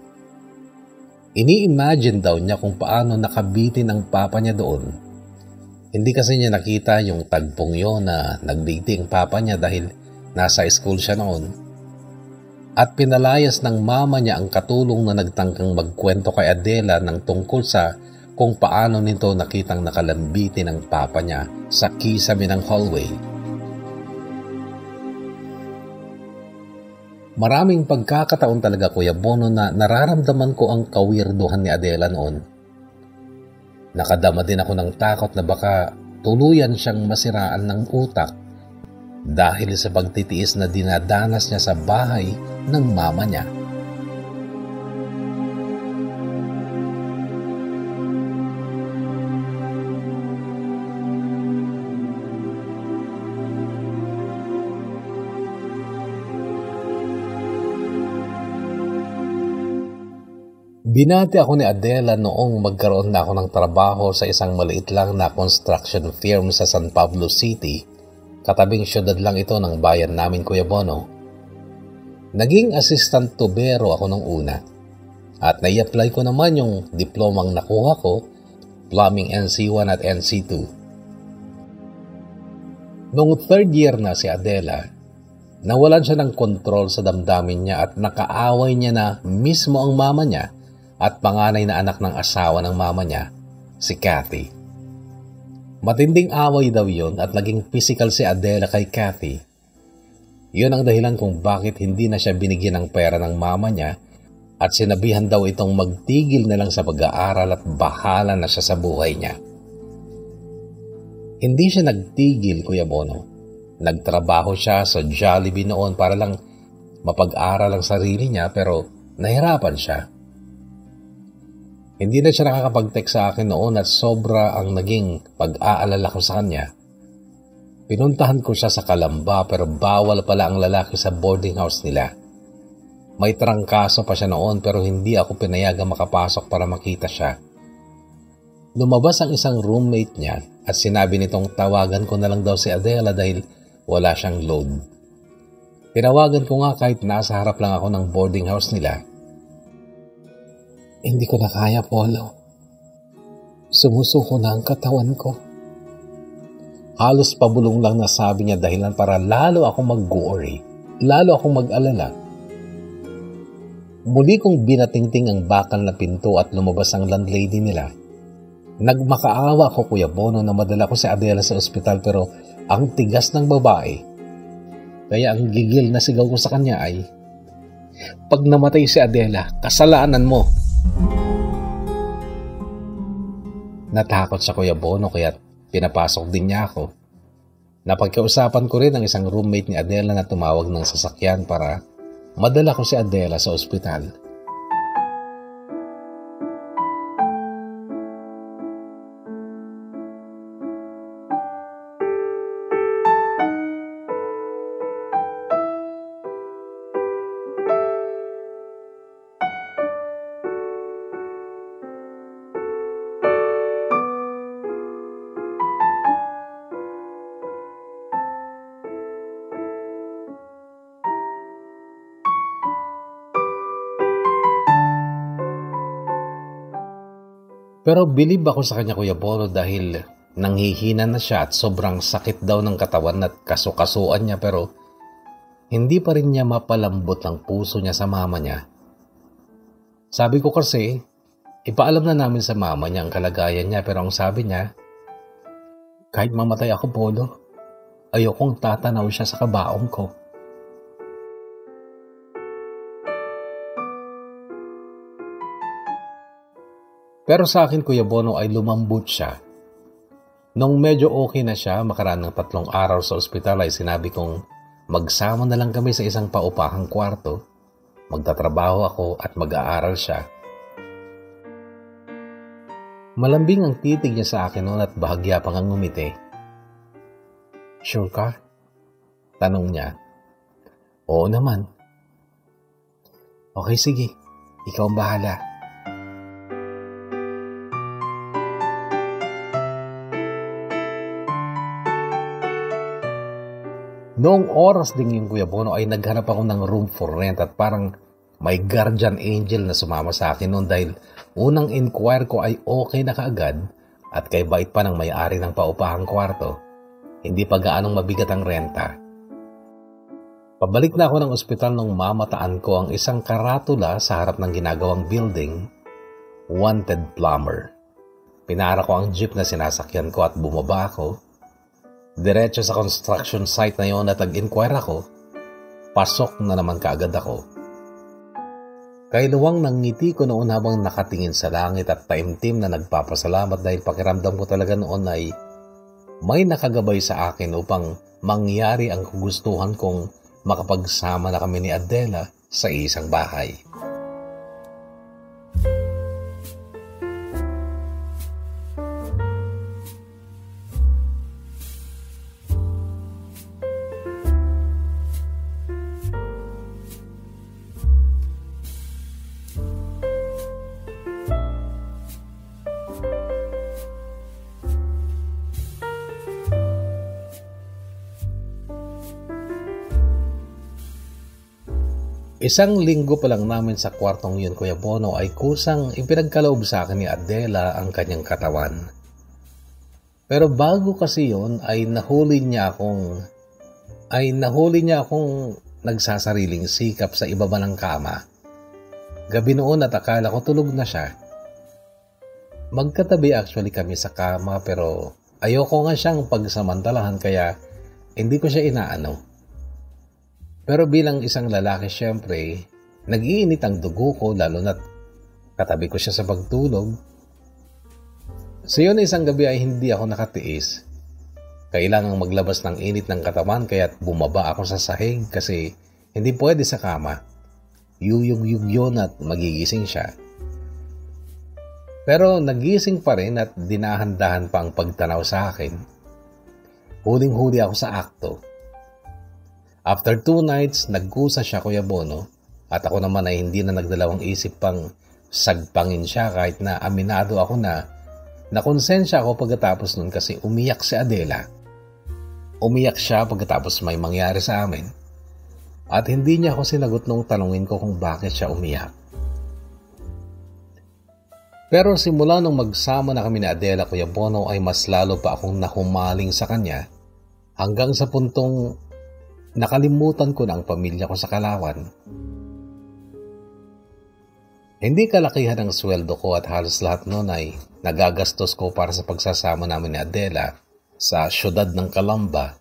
Ini-imagine daw niya kung paano nakabitin ang papa niya doon. Hindi kasi niya nakita yung tagpong yun na nagbigti ang papa niya dahil nasa school siya noon. At pinalayas ng mama niya ang katulong na nagtangkang magkwento kay Adela ng tungkol sa kung paano nito nakitang nakalambiti ng papa niya sa kisame ng hallway. Maraming pagkakataon talaga, Kuya Bono, na nararamdaman ko ang kawirduhan ni Adela noon. Nakadama din ako ng takot na baka tuluyan siyang masiraan ng utak dahil sa pagtitiis na dinadanas niya sa bahay ng mama niya. Binati ako ni Adela noong magkaroon na ako ng trabaho sa isang maliit lang na construction firm sa San Pablo City. Katabing syudad lang ito ng bayan namin, Kuya Bono. Naging assistant tubero ako nung una. At nai-apply ko naman yung diplomang nakuha ko, plumbing NC1 at NC2. Noong third year na si Adela, nawalan siya ng kontrol sa damdamin niya at nakaaway niya na mismo ang mama niya at panganay na anak ng asawa ng mama niya, si Kathy. Matinding away daw yun at naging physical si Adela kay Kathy. Yun ang dahilan kung bakit hindi na siya binigyan ng pera ng mama niya at sinabihan daw itong magtigil na lang sa pag-aaral at bahala na siya sa buhay niya. Hindi siya nagtigil, Kuya Bono. Nagtrabaho siya sa Jollibee noon para lang mapag-aral ang sarili niya pero nahirapan siya. Hindi na siya nakakapag-text sa akin noon at sobra ang naging pag-aalala ko sa kanya. Pinuntahan ko siya sa Calamba pero bawal pala ang lalaki sa boarding house nila. May trangkaso pa siya noon pero hindi ako pinayagang makapasok para makita siya. Lumabas ang isang roommate niya at sinabi nitong tawagan ko na lang daw si Adela dahil wala siyang load. Tinawagan ko nga kahit nasa harap lang ako ng boarding house nila. Hindi ko na kaya, Polo. Sumusuko na ang katawan ko. Halos pabulong lang na sabi niya dahilan para lalo akong mag-worry, lalo akong mag-alala. Muli kong binatingting ang bakal na pinto at lumabas ang landlady nila. Nagmakaawa ako, Kuya Bono, na madala ko si Adela sa ospital pero ang tigas ng babae. Kaya ang gigil na sigaw ko sa kanya ay, pag namatay si Adela, kasalanan mo. Natakot sa Kuya Bono kaya pinapasok din niya ako. Napagkausapan ko rin ang isang roommate ni Adela na tumawag ng sasakyan para madala ko si Adela sa ospital. Pero bilib ako sa kanya, Kuya Bono, dahil nanghihina na siya at sobrang sakit daw ng katawan at kasukasuan niya pero hindi pa rin niya mapalambot ang puso niya sa mama niya. Sabi ko kasi, ipaalam na namin sa mama niya ang kalagayan niya pero ang sabi niya, kahit mamatay ako, Polo, ayokong tatanaw siya sa kabaong ko. Pero sa akin, Kuya Bono, ay lumambot siya. Nung medyo okay na siya, makaraan ng 3 araw sa ospital ay sinabi kong magsama na lang kami sa isang paupahang kwarto. Magtatrabaho ako at mag-aaral siya. Malambing ang titig niya sa akin noon at bahagya pang ang ngumiti. Sure ka? Tanong niya. Oo naman. Okay, sige. Ikaw ang bahala. Noong oras ding yung Kuya Bono ay naghanap ako ng room for rent at parang may guardian angel na sumama sa akin noon dahil unang inquire ko ay okay na kaagad at kay bait pa ng may-ari ng paupahang kwarto. Hindi pa gaanong mabigat ang renta. Pabalik na ako ng ospital nung mamataan ko ang isang karatula sa harap ng ginagawang building, Wanted Plumber. Pinara ko ang jeep na sinasakyan ko at bumaba ako. Diretso sa construction site na yon at nag-inquire ako, pasok na naman kaagad ako. Kailuwang ng ngiti ko noon habang nakatingin sa langit at taimtim na nagpapasalamat dahil pakiramdam ko talaga noon ay may nakagabay sa akin upang mangyari ang kagustuhan kong makapagsama na kami ni Adela sa isang bahay. Isang linggo pa lang namin sa kwartong yun, Kuya Bono, ay kusang ipinagkaloob sa akin ni Adela ang kanyang katawan. Pero bago kasi yun ay nahuli niya akong nagsasariling sikap sa ibaba ng kama. Gabi noon at akala ko tulog na siya. Magkatabi actually kami sa kama pero ayoko nga siyang pagsamantalahan kaya hindi ko siya inaano. Pero bilang isang lalaki syempre, nag-iinit ang dugo ko lalo na't katabi ko siya sa pagtulog. So yun isang gabi ay hindi ako nakatiis. Kailangang maglabas ng init ng katawan kaya't bumaba ako sa sahig kasi hindi pwede sa kama. Yuyug-yug yun at magigising siya. Pero nagising pa rin at dinahan-dahan pa ang pagtanaw sa akin. Huling-huli ako sa akto. After 2 nights, nagkusa siya, Kuya Bono, at ako naman ay hindi na nagdalawang isip pang sagpangin siya kahit na aminado ako na nakonsensya ako pagkatapos nun kasi umiyak si Adela. Umiyak siya pagkatapos may mangyari sa amin. At hindi niya ako sinagot nung tanungin ko kung bakit siya umiyak. Pero simula nung magsama na kami ni Adela, Kuya Bono, ay mas lalo pa akong nahumaling sa kanya hanggang sa puntong nakalimutan ko na ang pamilya ko sa Kalawan. Hindi kalakihan ang sweldo ko at halos lahat noon ay nagagastos ko para sa pagsasama namin ni Adela sa syudad ng Calamba.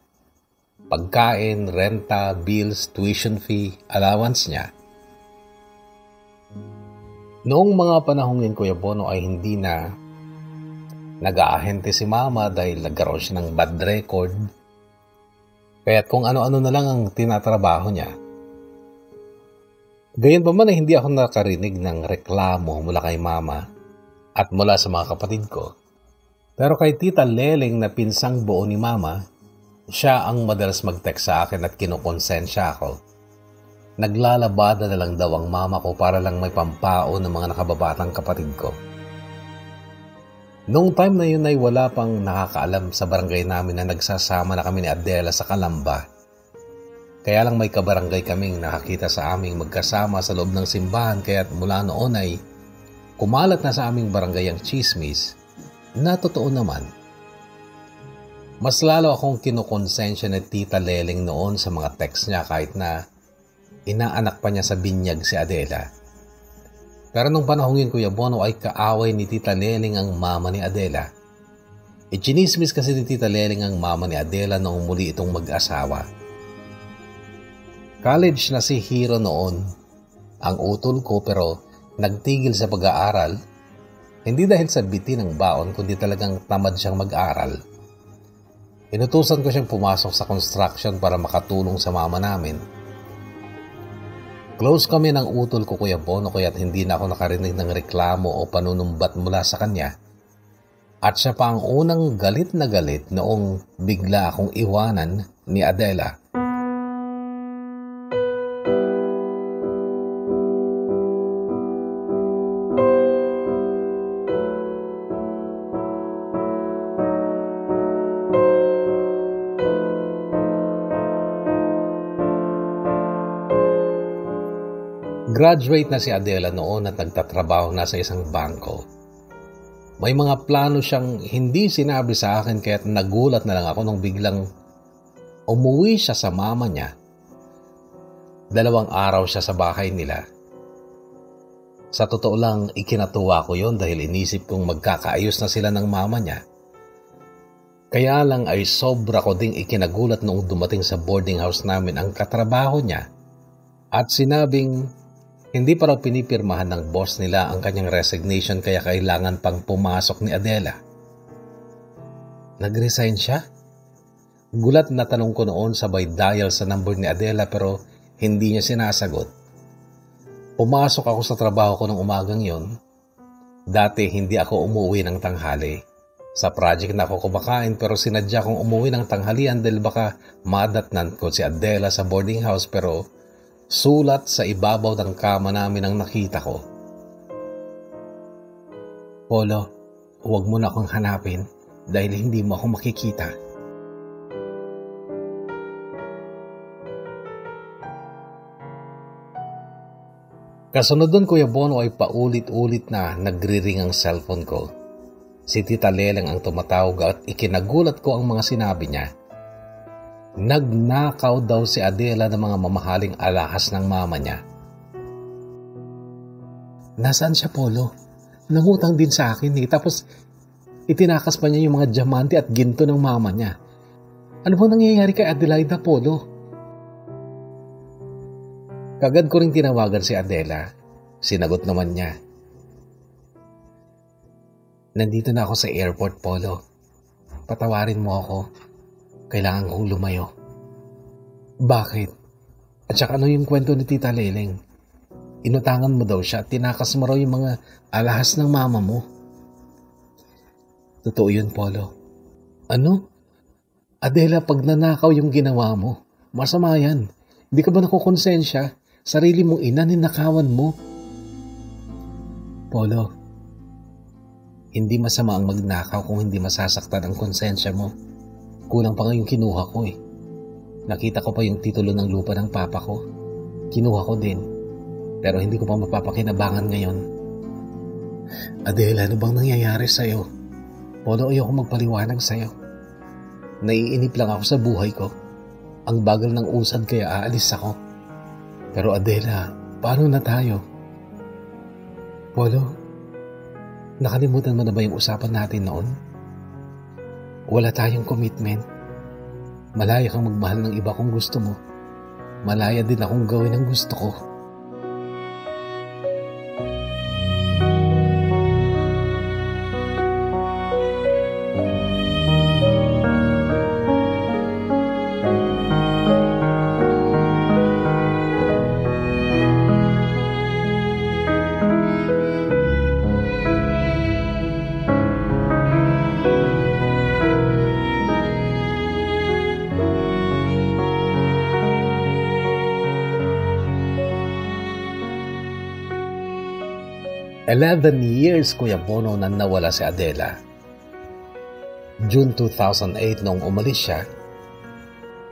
Pagkain, renta, bills, tuition fee, allowance niya. Noong mga panahong yun, Kuya Bono, ay hindi na nag-aahente si Mama dahil nagkaroon siya ng bad record. Kaya't kung ano-ano na lang ang tinatrabaho niya. Gayon pa man ay hindi ako nakarinig ng reklamo mula kay Mama at mula sa mga kapatid ko. Pero kay Tita Leleng na pinsang buo ni Mama, siya ang madalas mag-text sa akin at kinukonsensya ako. Naglalabada na lang daw ang mama ko para lang may pampao ng mga nakababatang kapatid ko. Noong time na yun ay wala pang nakakaalam sa barangay namin na nagsasama na kami ni Adela sa Calamba. Kaya lang may kabarangay kaming nakakita sa aming magkasama sa loob ng simbahan kaya't mula noon ay kumalat na sa aming barangay ang chismis na totoo naman. Mas lalo akong kinukonsensya ni Tita Leleng noon sa mga text niya kahit na inaanak pa niya sa binyag si Adela. Pero nung panahon yun, Kuya Bono, ay kaaway ni Tita Leleng ang mama ni Adela. Ichinismis kasi ni Tita Leleng ang mama ni Adela noong muli itong mag-asawa. College na si Hiro noon, ang utol ko pero nagtigil sa pag-aaral. Hindi dahil sa bitin ng baon kundi talagang tamad siyang mag-aral. Inutusan ko siyang pumasok sa construction para makatulong sa mama namin. Close kami ng utol ko, Kuya Bono, kaya't hindi na ako nakarinig ng reklamo o panunumbat mula sa kanya. At siya pa ang unang galit na galit noong bigla akong iwanan ni Adela. Graduate na si Adela noon at nagtatrabaho na sa isang bangko. May mga plano siyang hindi sinabi sa akin kaya't nagulat na lang ako nung biglang umuwi siya sa mama niya. 2 araw siya sa bahay nila. Sa totoo lang, ikinatuwa ko yon dahil inisip kong magkakaayos na sila ng mama niya. Kaya lang ay sobra ko ding ikinagulat noong dumating sa boarding house namin ang katrabaho niya at sinabing hindi pa raw pinipirmahan ng boss nila ang kanyang resignation kaya kailangan pang pumasok ni Adela. Nag-resign siya? Gulat na tanong ko noon sabay dial sa number ni Adela pero hindi niya sinasagot. Pumasok ako sa trabaho ko ng umagang yon. Dati hindi ako umuwi ng tanghali. Sa project na ako kumakain pero sinadya kong umuwi ng tanghalian dahil baka madatnan ko si Adela sa boarding house pero sulat sa ibabaw ng kama namin ang nakita ko. Polo, huwag mo na akong hanapin dahil hindi mo ako makikita. Kasunod doon, Kuya Bono, ay paulit-ulit na nagri-ring ang cellphone ko. Si Tita Leleng ang tumatawag at ikinagulat ko ang mga sinabi niya. Nagnakaw daw si Adela ng mga mamahaling alahas ng mama niya. Nasaan siya, Polo? Nangutang din sa akin eh. Tapos itinakas pa niya yung mga diamante at ginto ng mama niya. Ano bang nangyayari kay Adelaida, Polo? Kagad ko ring tinawagan si Adela. Sinagot naman niya. Nandito na ako sa airport, Polo. Patawarin mo ako. Kailangan kong lumayo. Bakit? At saka ano yung kwento ni Tita Leleng? Inutangan mo daw siya at tinakas mo raw yung mga alahas ng mama mo. Totoo yun, Polo. Ano? Adela, pag nanakaw yung ginawa mo, masama yan. Hindi ka ba nakukonsensya? Sarili mong ina, ninakawan mo. Polo, hindi masama ang magnakaw kung hindi masasaktan ang konsensya mo. Kulang pa nga yung kinuha ko eh. Nakita ko pa yung titulo ng lupa ng papa ko. Kinuha ko din. Pero hindi ko pa mapapakinabangan ngayon. Adela, ano bang nangyayari sa'yo? Polo, ayoko magpaliwanag sa'yo. Naiinip lang ako sa buhay ko. Ang bagal ng usad kaya aalis ako. Pero Adela, paano na tayo? Polo, nakalimutan mo na ba yung usapan natin noon? Wala tayong commitment. Malaya kang magmahal ng iba kung gusto mo. Malaya din akong gawin ang gusto ko. Eleven years, Kuya Bono, na nawala si Adela. June 2008 noong umalis siya,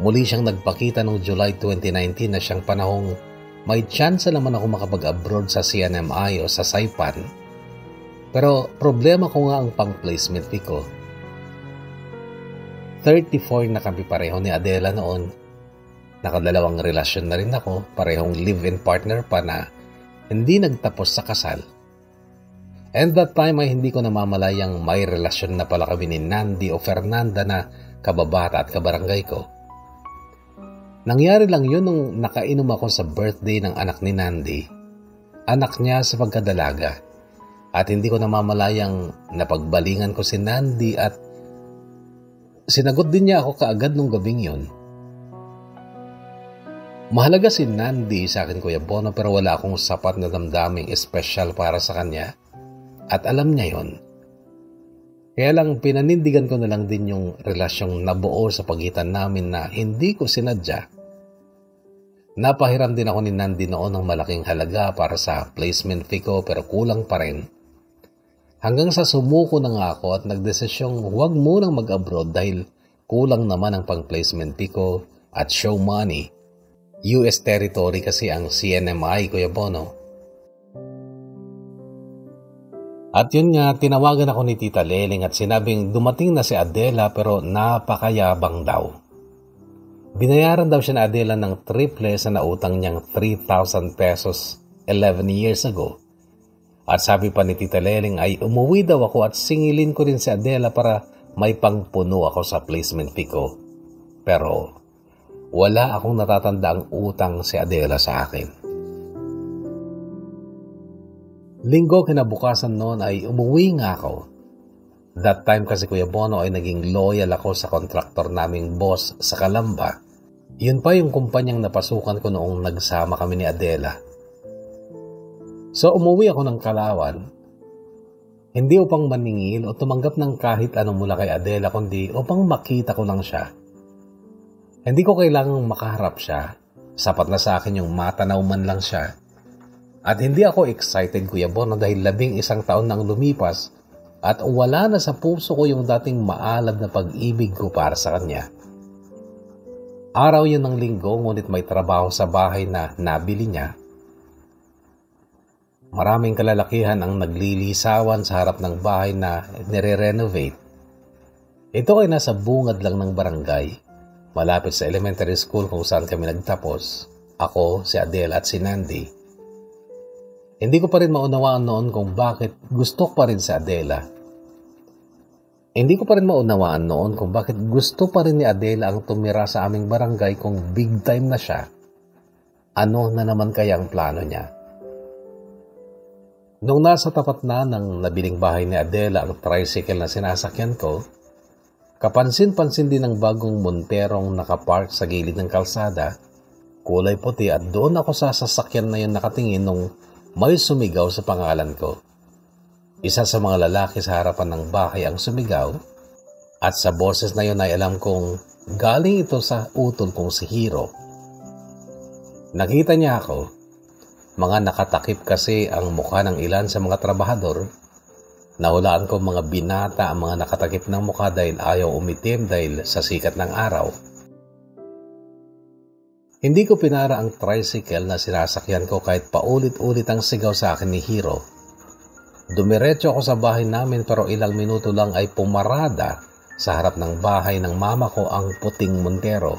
muli siyang nagpakita noong July 2019 na siyang panahong may chance naman ako makapag-abroad sa CNMI o sa Saipan. Pero problema ko nga ang pang-placement fee ko. 34 na kami pareho ni Adela noon. Nakadalawang relasyon na rin ako, parehong live-in partner pa na hindi nagtapos sa kasal. And that time ay hindi ko namamalayang may relasyon na pala kami ni Nandi o Fernanda na kababata at kabarangay ko. Nangyari lang yun nung nakainom ako sa birthday ng anak ni Nandi, anak niya sa pagkadalaga. At hindi ko namamalayang napagbalingan ko si Nandi at sinagot din niya ako kaagad nung gabing yun. Mahalaga si Nandi sa akin, Kuya Bono, pero wala akong sapat na damdaming espesyal para sa kanya. At alam niya yon. Kaya lang pinanindigan ko na lang din yung relasyong nabuo sa pagitan namin na hindi ko sinadya. Napahiram din ako ni Nandi noon ng malaking halaga para sa placement fee ko pero kulang pa rin. Hanggang sa sumuko na nga ako at nagdesisyong huwag munang mag-abroad dahil kulang naman ang pang-placement fee ko at show money. US territory kasi ang CNMI, Kuya Bono. At yun nga, tinawagan ako ni Tita Leleng at sinabing dumating na si Adela pero napakayabang daw. Binayaran daw siya na Adela ng triple sa nautang niyang 3,000 pesos 11 years ago. At sabi pa ni Tita Leleng ay umuwi daw ako at singilin ko rin si Adela para may pangpuno ako sa placement fee ko. Pero wala akong natatandaang utang si Adela sa akin. Linggo kinabukasan noon ay umuwi nga ako. That time kasi, Kuya Bono, ay naging loyal ako sa kontraktor naming boss sa Calamba. Yun pa yung kumpanyang napasukan ko noong nagsama kami ni Adela. So umuwi ako ng Kalawan. Hindi upang maningil o tumanggap ng kahit ano mula kay Adela, kundi upang makita ko lang siya. Hindi ko kailangang makaharap siya. Sapat na sa akin yung matanaw man lang siya. At hindi ako excited, Kuya Bono, dahil 11 taon nang lumipas at wala na sa puso ko yung dating maalab na pag-ibig ko para sa kanya. Araw yun ng linggo, ngunit may trabaho sa bahay na nabili niya. Maraming kalalakihan ang naglilisawan sa harap ng bahay na nire-renovate. Ito ay nasa bungad lang ng barangay, malapit sa elementary school kung saan kami nagtapos. Ako, si Adele at si Nandi. Hindi ko pa rin maunawaan noon kung bakit gusto pa rin si Adela. Hindi ko pa rin maunawaan noon kung bakit gusto pa rin ni Adela ang tumira sa aming barangay kung big time na siya. Ano na naman kaya ang plano niya? Nung nasa tapat na ng nabiling bahay ni Adela ang tricycle na sinasakyan ko, kapansin-pansin din ang bagong Monterong nakapark sa gilid ng kalsada, kulay puti at doon ako sa sasakyan na yun nakatingin nung may sumigaw sa pangalan ko. Isa sa mga lalaki sa harapan ng bahay ang sumigaw at sa boses na yun ay alam kong galing ito sa utol kong si Hiro. Nakita niya ako. Mga nakatakip kasi ang mukha ng ilan sa mga trabahador. Nahulaan ko mga binata ang mga nakatakip ng mukha dahil ayaw umitim dahil sa sikat ng araw. Hindi ko pinara ang tricycle na sinasakyan ko kahit paulit-ulit ang sigaw sa akin ni Hiro. Dumiretso ako sa bahay namin pero ilang minuto lang ay pumarada sa harap ng bahay ng mama ko ang puting Montero.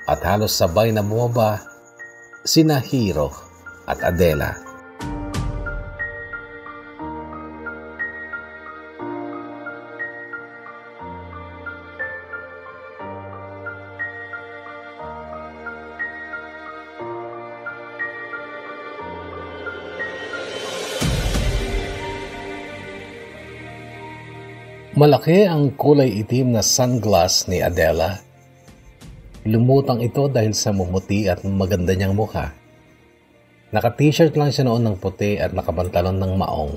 At halos sabay na bumaba sina Hiro at Adela. Malaki ang kulay itim na sunglass ni Adela. Lumutang ito dahil sa mumuti at maganda niyang mukha. Naka-t-shirt lang siya noon ng puti at nakabantalon ng maong.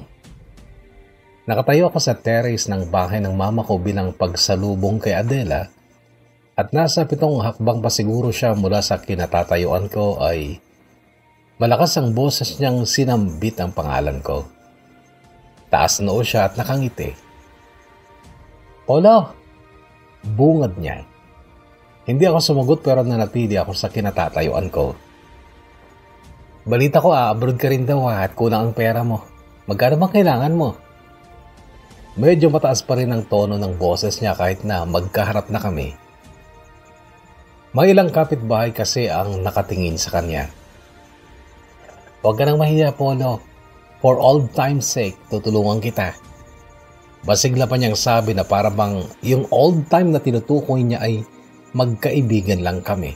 Nakatayo ako sa terrace ng bahay ng mama ko bilang pagsalubong kay Adela at nasa 7 hakbang pa siguro siya mula sa kinatatayuan ko ay malakas ang boses niyang sinambit ang pangalan ko. Taas noo siya at nakangiti. Polo! Bungad niya. Hindi ako sumagot pero nanatili ako sa kinatatayuan ko. Balita ko abroad ka rin daw at kulang ang pera mo. Magkano bang kailangan mo? Medyo mataas pa rin ang tono ng boses niya kahit na magkaharap na kami. May ilang kapitbahay kasi ang nakatingin sa kanya. Huwag ka nang mahiya, Polo. For old time's sake, tutulungan kita. Basigla pa niyang sabi na para bang yung old time na tinutukoy niya ay magkaibigan lang kami.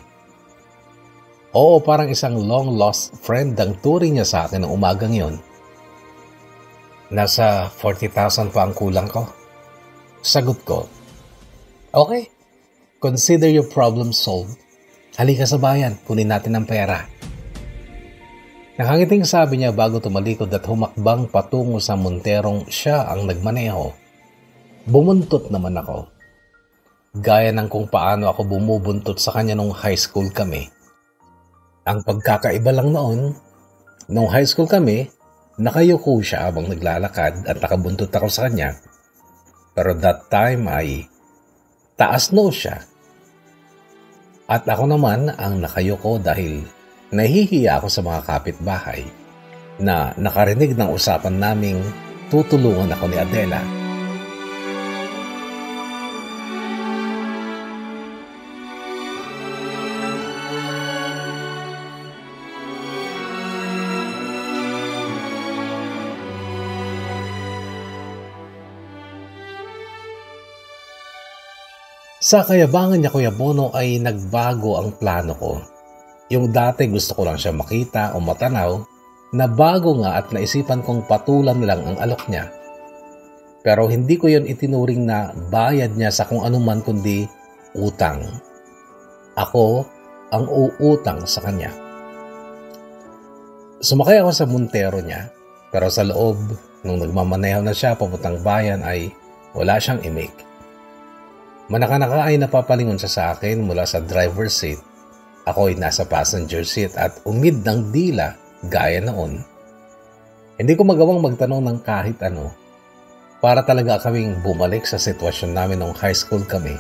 Oo, parang isang long-lost friend ang turing niya sa akin ng umagang yon. Nasa 40,000 pa ang kulang ko. Sagot ko. Okay, consider your problem solved. Halika sa bayan, kunin natin ang pera. Nakangiting sabi niya bago tumalikod at humakbang patungo sa Monterong siya ang nagmaneho. Bumuntot naman ako. Gaya ng kung paano ako bumubuntot sa kanya nung high school kami. Ang pagkakaiba lang noon, nung high school kami, nakayuko siya habang naglalakad at nakabuntot ako sa kanya. Pero that time ay taas noo siya. At ako naman ang nakayuko dahil nahihiya ako sa mga kapitbahay na nakarinig ng usapan naming tutulungan ako ni Adela. Sa kayabangan niya Kuya Bono ay nagbago ang plano ko. Yung dati gusto ko lang siya makita o matanaw, na bago nga at naisipan kong patulan lang ang alok niya. Pero hindi ko yon itinuring na bayad niya sa kung anuman kundi utang. Ako ang uutang sa kanya. Sumakay ako sa Montero niya, pero sa loob, nung nagmamaneho na siya papuntang bayan ay wala siyang imik. Manaka-naka ay napapalingon siya sa akin mula sa driver's seat. Ako ay nasa passenger seat at umid ng dila gaya noon. Hindi ko magawang magtanong ng kahit ano. Para talaga kaming bumalik sa sitwasyon namin nung high school kami.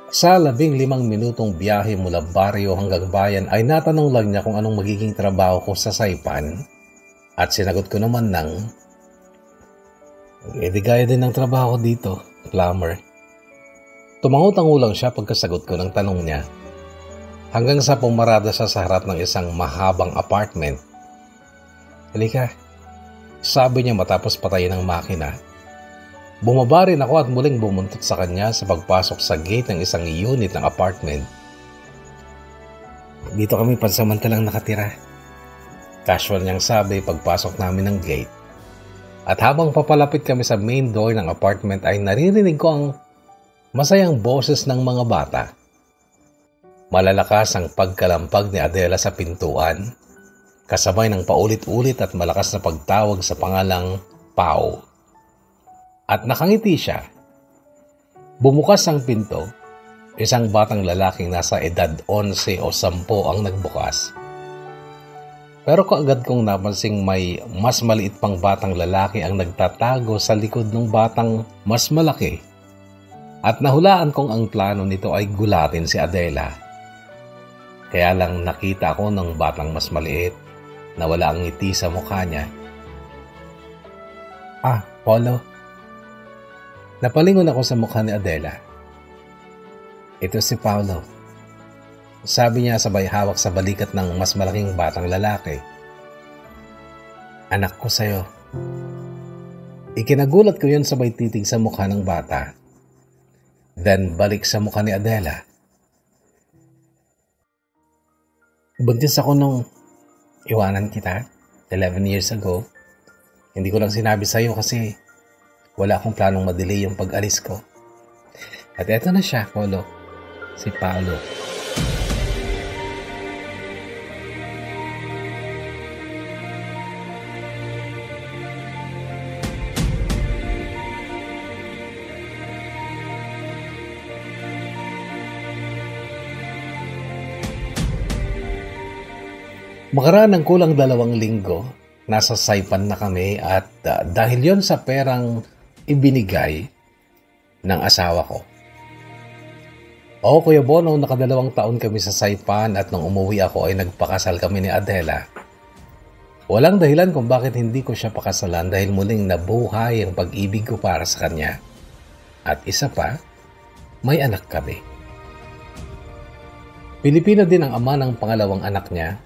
Sa 15 minutong biyahe mula baryo hanggang bayan ay natanong lang niya kung anong magiging trabaho ko sa Saipan at sinagot ko naman ng, gaya din ng trabaho dito, plumber. Tumango-tango lang siya pagkasagot ko ng tanong niya hanggang sa pumarada siya sa harap ng isang mahabang apartment. Halika, sabi niya matapos patayin ang makina. Bumaba rin ako at muling bumuntot sa kanya sa pagpasok sa gate ng isang unit ng apartment. Dito kami pansamantalang nakatira. Casual niyang sabi pagpasok namin ng gate. At habang papalapit kami sa main door ng apartment ay naririnig ko ang masayang boses ng mga bata. Malalakas ang pagkalampag ni Adela sa pintuan, kasabay ng paulit-ulit at malakas na pagtawag sa pangalang Pao. At nakangiti siya. Bumukas ang pinto, isang batang lalaking nasa edad 11 o 10 ang nagbukas. Pero kaagad kong napansing may mas maliit pang batang lalaki ang nagtatago sa likod ng batang mas malaki. At nahulaan kong ang plano nito ay gulatin si Adela. Kaya lang nakita ko ng batang mas maliit na wala ang ngiti sa mukha niya. Paulo. Napalingon ako sa mukha ni Adela. Ito si Paulo. Sabi niya sabay hawak sa balikat ng mas malaking batang lalaki. Anak ko sa'yo. Ikinagulat ko yun sabay titig sa mukha ng bata. Then balik sa mukha ni Adela. Buntis ako nung iwanan kita 11 years ago. Hindi ko lang sinabi sa'yo kasi wala akong planong madelay yung pag-alis ko. At eto na siya, Paulo. Si Paulo. Makaraan ng kulang 2 linggo, nasa Saipan na kami at dahil yon sa perang ibinigay ng asawa ko. Kuya Bon, nung naka2 taon kami sa Saipan at nung umuwi ako ay nagpakasal kami ni Adela. Walang dahilan kung bakit hindi ko siya pakasalan dahil muling nabuhay ang pag-ibig ko para sa kanya. At isa pa, may anak kami. Pilipino din ang ama ng pangalawang anak niya.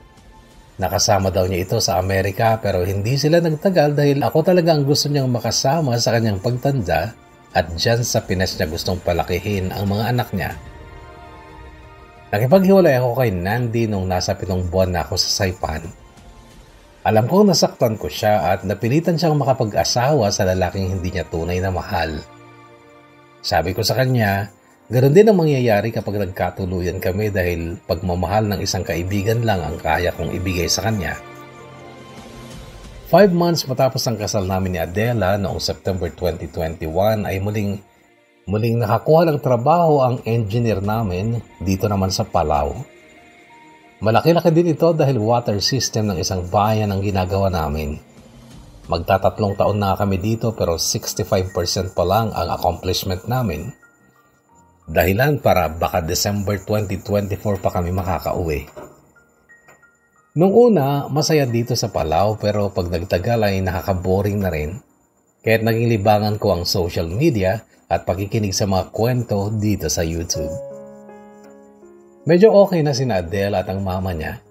Nakasama daw niya ito sa Amerika pero hindi sila nagtagal dahil ako talaga ang gusto niyang makasama sa kanyang pagtanda at dyan sa Pinas niya gustong palakihin ang mga anak niya. Nakipaghiwalay ako kay Nandi nung nasa 7 buwan na ako sa Saipan. Alam kong nasaktan ko siya at napilitan siyang makapag-asawa sa lalaking hindi niya tunay na mahal. Sabi ko sa kanya, ganoon din ang mangyayari kapag nagkatuluyan kami dahil pagmamahal ng isang kaibigan lang ang kaya kong ibigay sa kanya. 5 months matapos ang kasal namin ni Adela noong September 2021 ay muling nakakuha ng trabaho ang engineer namin dito naman sa Palau. Malaki-laki din ito dahil water system ng isang bayan ang ginagawa namin. Magta3 taon na kami dito pero 65% pa lang ang accomplishment namin. Dahilan para baka December 2024 pa kami makakauwi. Nung una, masaya dito sa Palau pero pag nagtagal ay nakaka-boring na rin. Kaya't naging libangan ko ang social media at pakikinig sa mga kwento dito sa YouTube. Medyo okay na sina Adela at ang mama niya.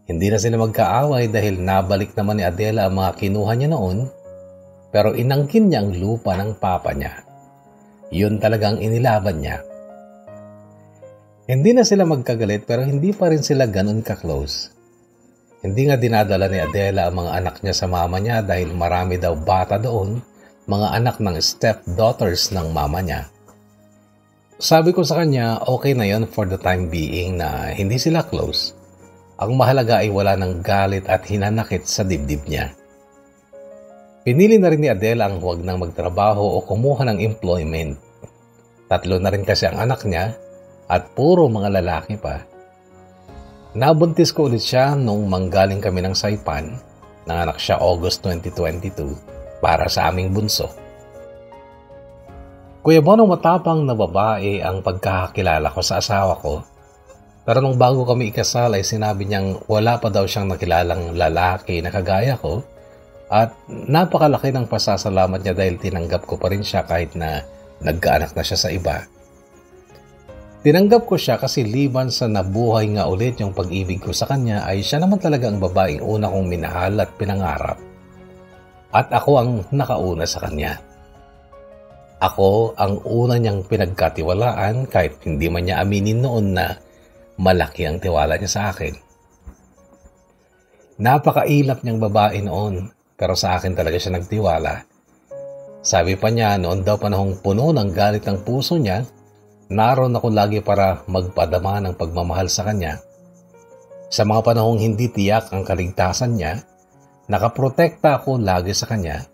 Hindi na sila magkaaway dahil nabalik naman ni Adela ang mga kinuha niya noon pero inangkin niya ang lupa ng papa niya. Yun talagang inilaban niya. Hindi na sila magkagalit pero hindi pa rin sila ganun ka-close. Hindi nga dinadala ni Adela ang mga anak niya sa mama niya dahil marami daw bata doon, mga anak ng stepdaughters ng mama niya. Sabi ko sa kanya, okay na yon for the time being na hindi sila close. Ang mahalaga ay wala ng galit at hinanakit sa dibdib niya. Pinili na rin ni Adela ang huwag nang magtrabaho o kumuha ng employment. 3 na rin kasi ang anak niya at puro mga lalaki pa. Nabuntis ko ulit siya nung manggaling kami ng Saipan. Nanganak siya August 2022 para sa aming bunso. Kuya Bono, matapang na babae ang pagkakakilala ko sa asawa ko. Pero nung bago kami ikasal ay sinabi niyang wala pa daw siyang nakilalang lalaki na kagaya ko at napakalaki ng pasasalamat niya dahil tinanggap ko pa rin siya kahit na nagkaanak na siya sa iba. Tinanggap ko siya kasi liban sa nabuhay nga ulit yung pag-ibig ko sa kanya ay siya naman talaga ang babaeng una kong minahal at pinangarap. At ako ang nakauna sa kanya. Ako ang una niyang pinagkatiwalaan kahit hindi man niya aminin noon na malaki ang tiwala niya sa akin. Napakailap niyang babae noon, pero sa akin talaga siya nagtiwala. Sabi pa niya noon daw panahong puno ng galit ng puso niya, naroon ako lagi para magpadama ng pagmamahal sa kanya. Sa mga panahong hindi tiyak ang kaligtasan niya, nakaprotekta ako lagi sa kanya.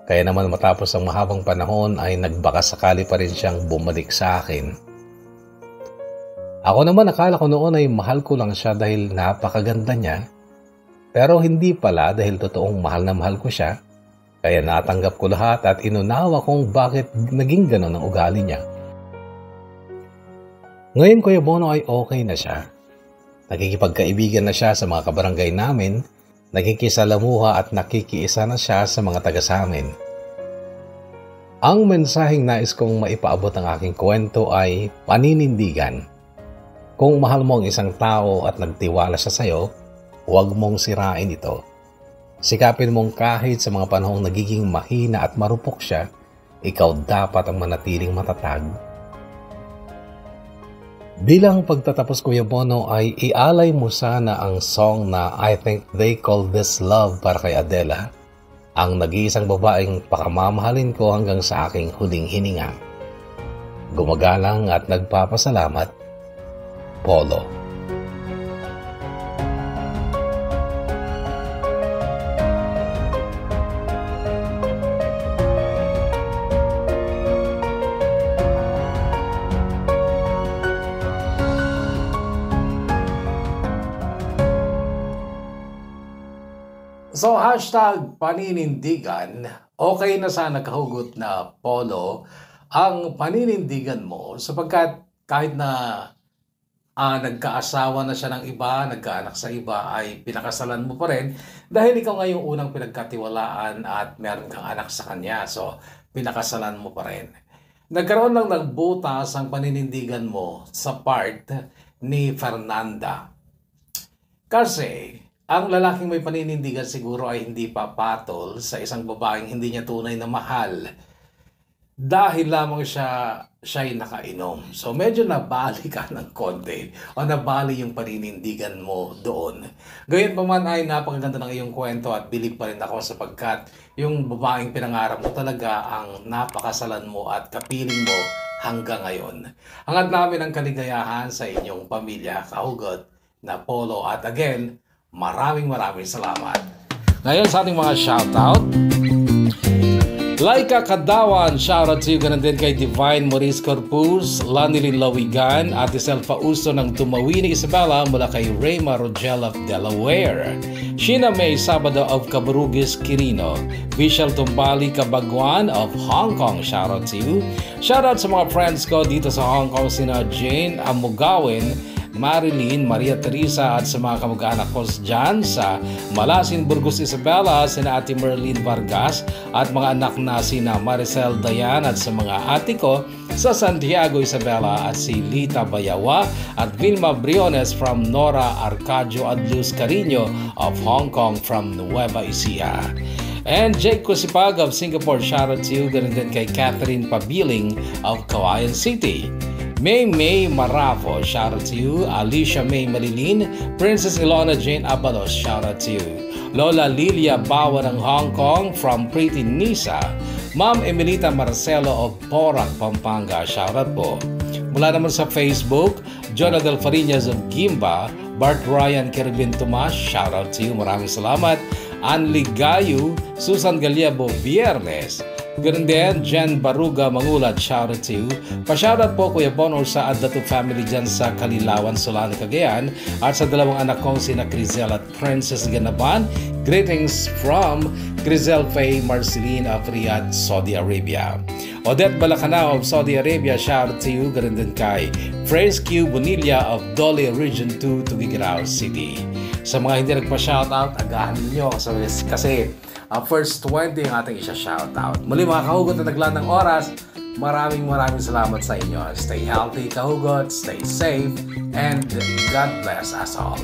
Kaya naman matapos ang mahabang panahon ay nagbakasakali pa rin siyang bumalik sa akin. Ako naman akala ko noon ay mahal ko lang siya dahil napakaganda niya. Pero hindi pala dahil totoong mahal na mahal ko siya. Kaya natanggap ko lahat at inunawa kong bakit naging ganon ang ugali niya. Ngayon Kuya Bono ay okay na siya. Nakikipagkaibigan na siya sa mga kabarangay namin, nakikisalamuha at nakikiisa na siya sa mga taga sa amin. Ang mensaheng nais kong maipaabot ng aking kwento ay paninindigan. Kung mahal mo ang isang tao at nagtiwala siya sa iyo, huwag mong sirain ito. Sikapin mong kahit sa mga panahong nagiging mahina at marupok siya, ikaw dapat ang manatiling matatag. Bilang pagtatapos Kuya Bono ay ialay mo sana ang song na I Think They Call This Love para kay Adela, ang nag-iisang babaeng pakamamahalin ko hanggang sa aking huling hininga. Gumagalang at nagpapasalamat, Polo. So, hashtag paninindigan, okay na sana kahugot na Polo ang paninindigan mo sapagkat kahit na nagkaasawa na siya ng iba, nagkaanak sa iba, ay pinakasalan mo pa rin dahil ikaw nga yung unang pinagkatiwalaan at meron kang anak sa kanya. So, pinakasalan mo pa rin. Nagkaroon lang ng butas ang paninindigan mo sa part ni Fernanda. Kasi, ang lalaking may paninindigan siguro ay hindi papatol sa isang babaeng hindi niya tunay na mahal. Dahil lamang siya'y nakainom. So medyo nabali ka ng konti o nabali yung paninindigan mo doon. Gayon pa man ay napakaganda ng iyong kwento at bilib pa rin ako sapagkat yung babaeng pinangarap mo talaga ang napakasalan mo at kapiling mo hanggang ngayon. Hangad namin ang kaligayahan sa inyong pamilya, kahugot na Polo. At again, maraming salamat. Ngayon sa ating mga shoutout, Laika Kadawan, shoutout to you. Ganun din kay Divine Maurice Corpus, Lanilin Lawigan, Ate Selfa Uso ng Tumawini Isabela mula kay Rayma Rogel of Delaware, Sheena May Sabado of Cabarugis Quirino, Vishal Tumbali Kabagwan of Hong Kong, shoutout to you. Shoutout sa mga friends ko dito sa Hong Kong, sina Jane Amugawin, Marilyn, Maria Teresa at sa mga kamag-anak ko dyan sa Malasin, Burgos, Isabela, sina Ate Merlin Vargas at mga anak na sina Maricel Dayan at sa mga ate ko sa Santiago, Isabela at si Lita Bayawa at Vilma Briones from Nora Arcadio Adluz Carino of Hong Kong from Nueva Ecija. And Jake Kusipag of Singapore, shoutout to you. Ganun din kay Catherine Pabiling of Kawayan City. May Marafo, shoutout to you. Alicia May Malilin, Princess Ilona Jane Abalos, shoutout to you. Lola Lilia Bawa ng Hong Kong from Pretty Nisa. Ma'am Emilita Marcelo of Porac, Pampanga, shoutout po. Mula naman sa Facebook, Jonadel Fariñas of Gimba, Bart Ryan Kervin Tomas, shoutout to you. Maraming salamat. Anli Gayu, Susan Galiabo Viernes. Ganun din, Jen Baruga Mangulat, shoutout to you. Pa-shoutout po Kuya Bono sa Adatu family dyan sa Kalilawan, Solano, Cagayan at sa dalawang anak kong sina Crizel at Princess Ganaban. Greetings from Crizel Faye Marceline of Riyadh, Saudi Arabia. Odette Balacanao of Saudi Arabia, shout out to you. Ganun din kay Phrase Q Bonilla of Dole Region 2, Tuguegarao City. Sa mga hindi nagpa-shoutout, agahan ninyo kasi first 20 ang ating isa-shoutout. Muli mga kahugot na naglaan ng oras, maraming salamat sa inyo. Stay healthy, kahugot, stay safe, and God bless us all.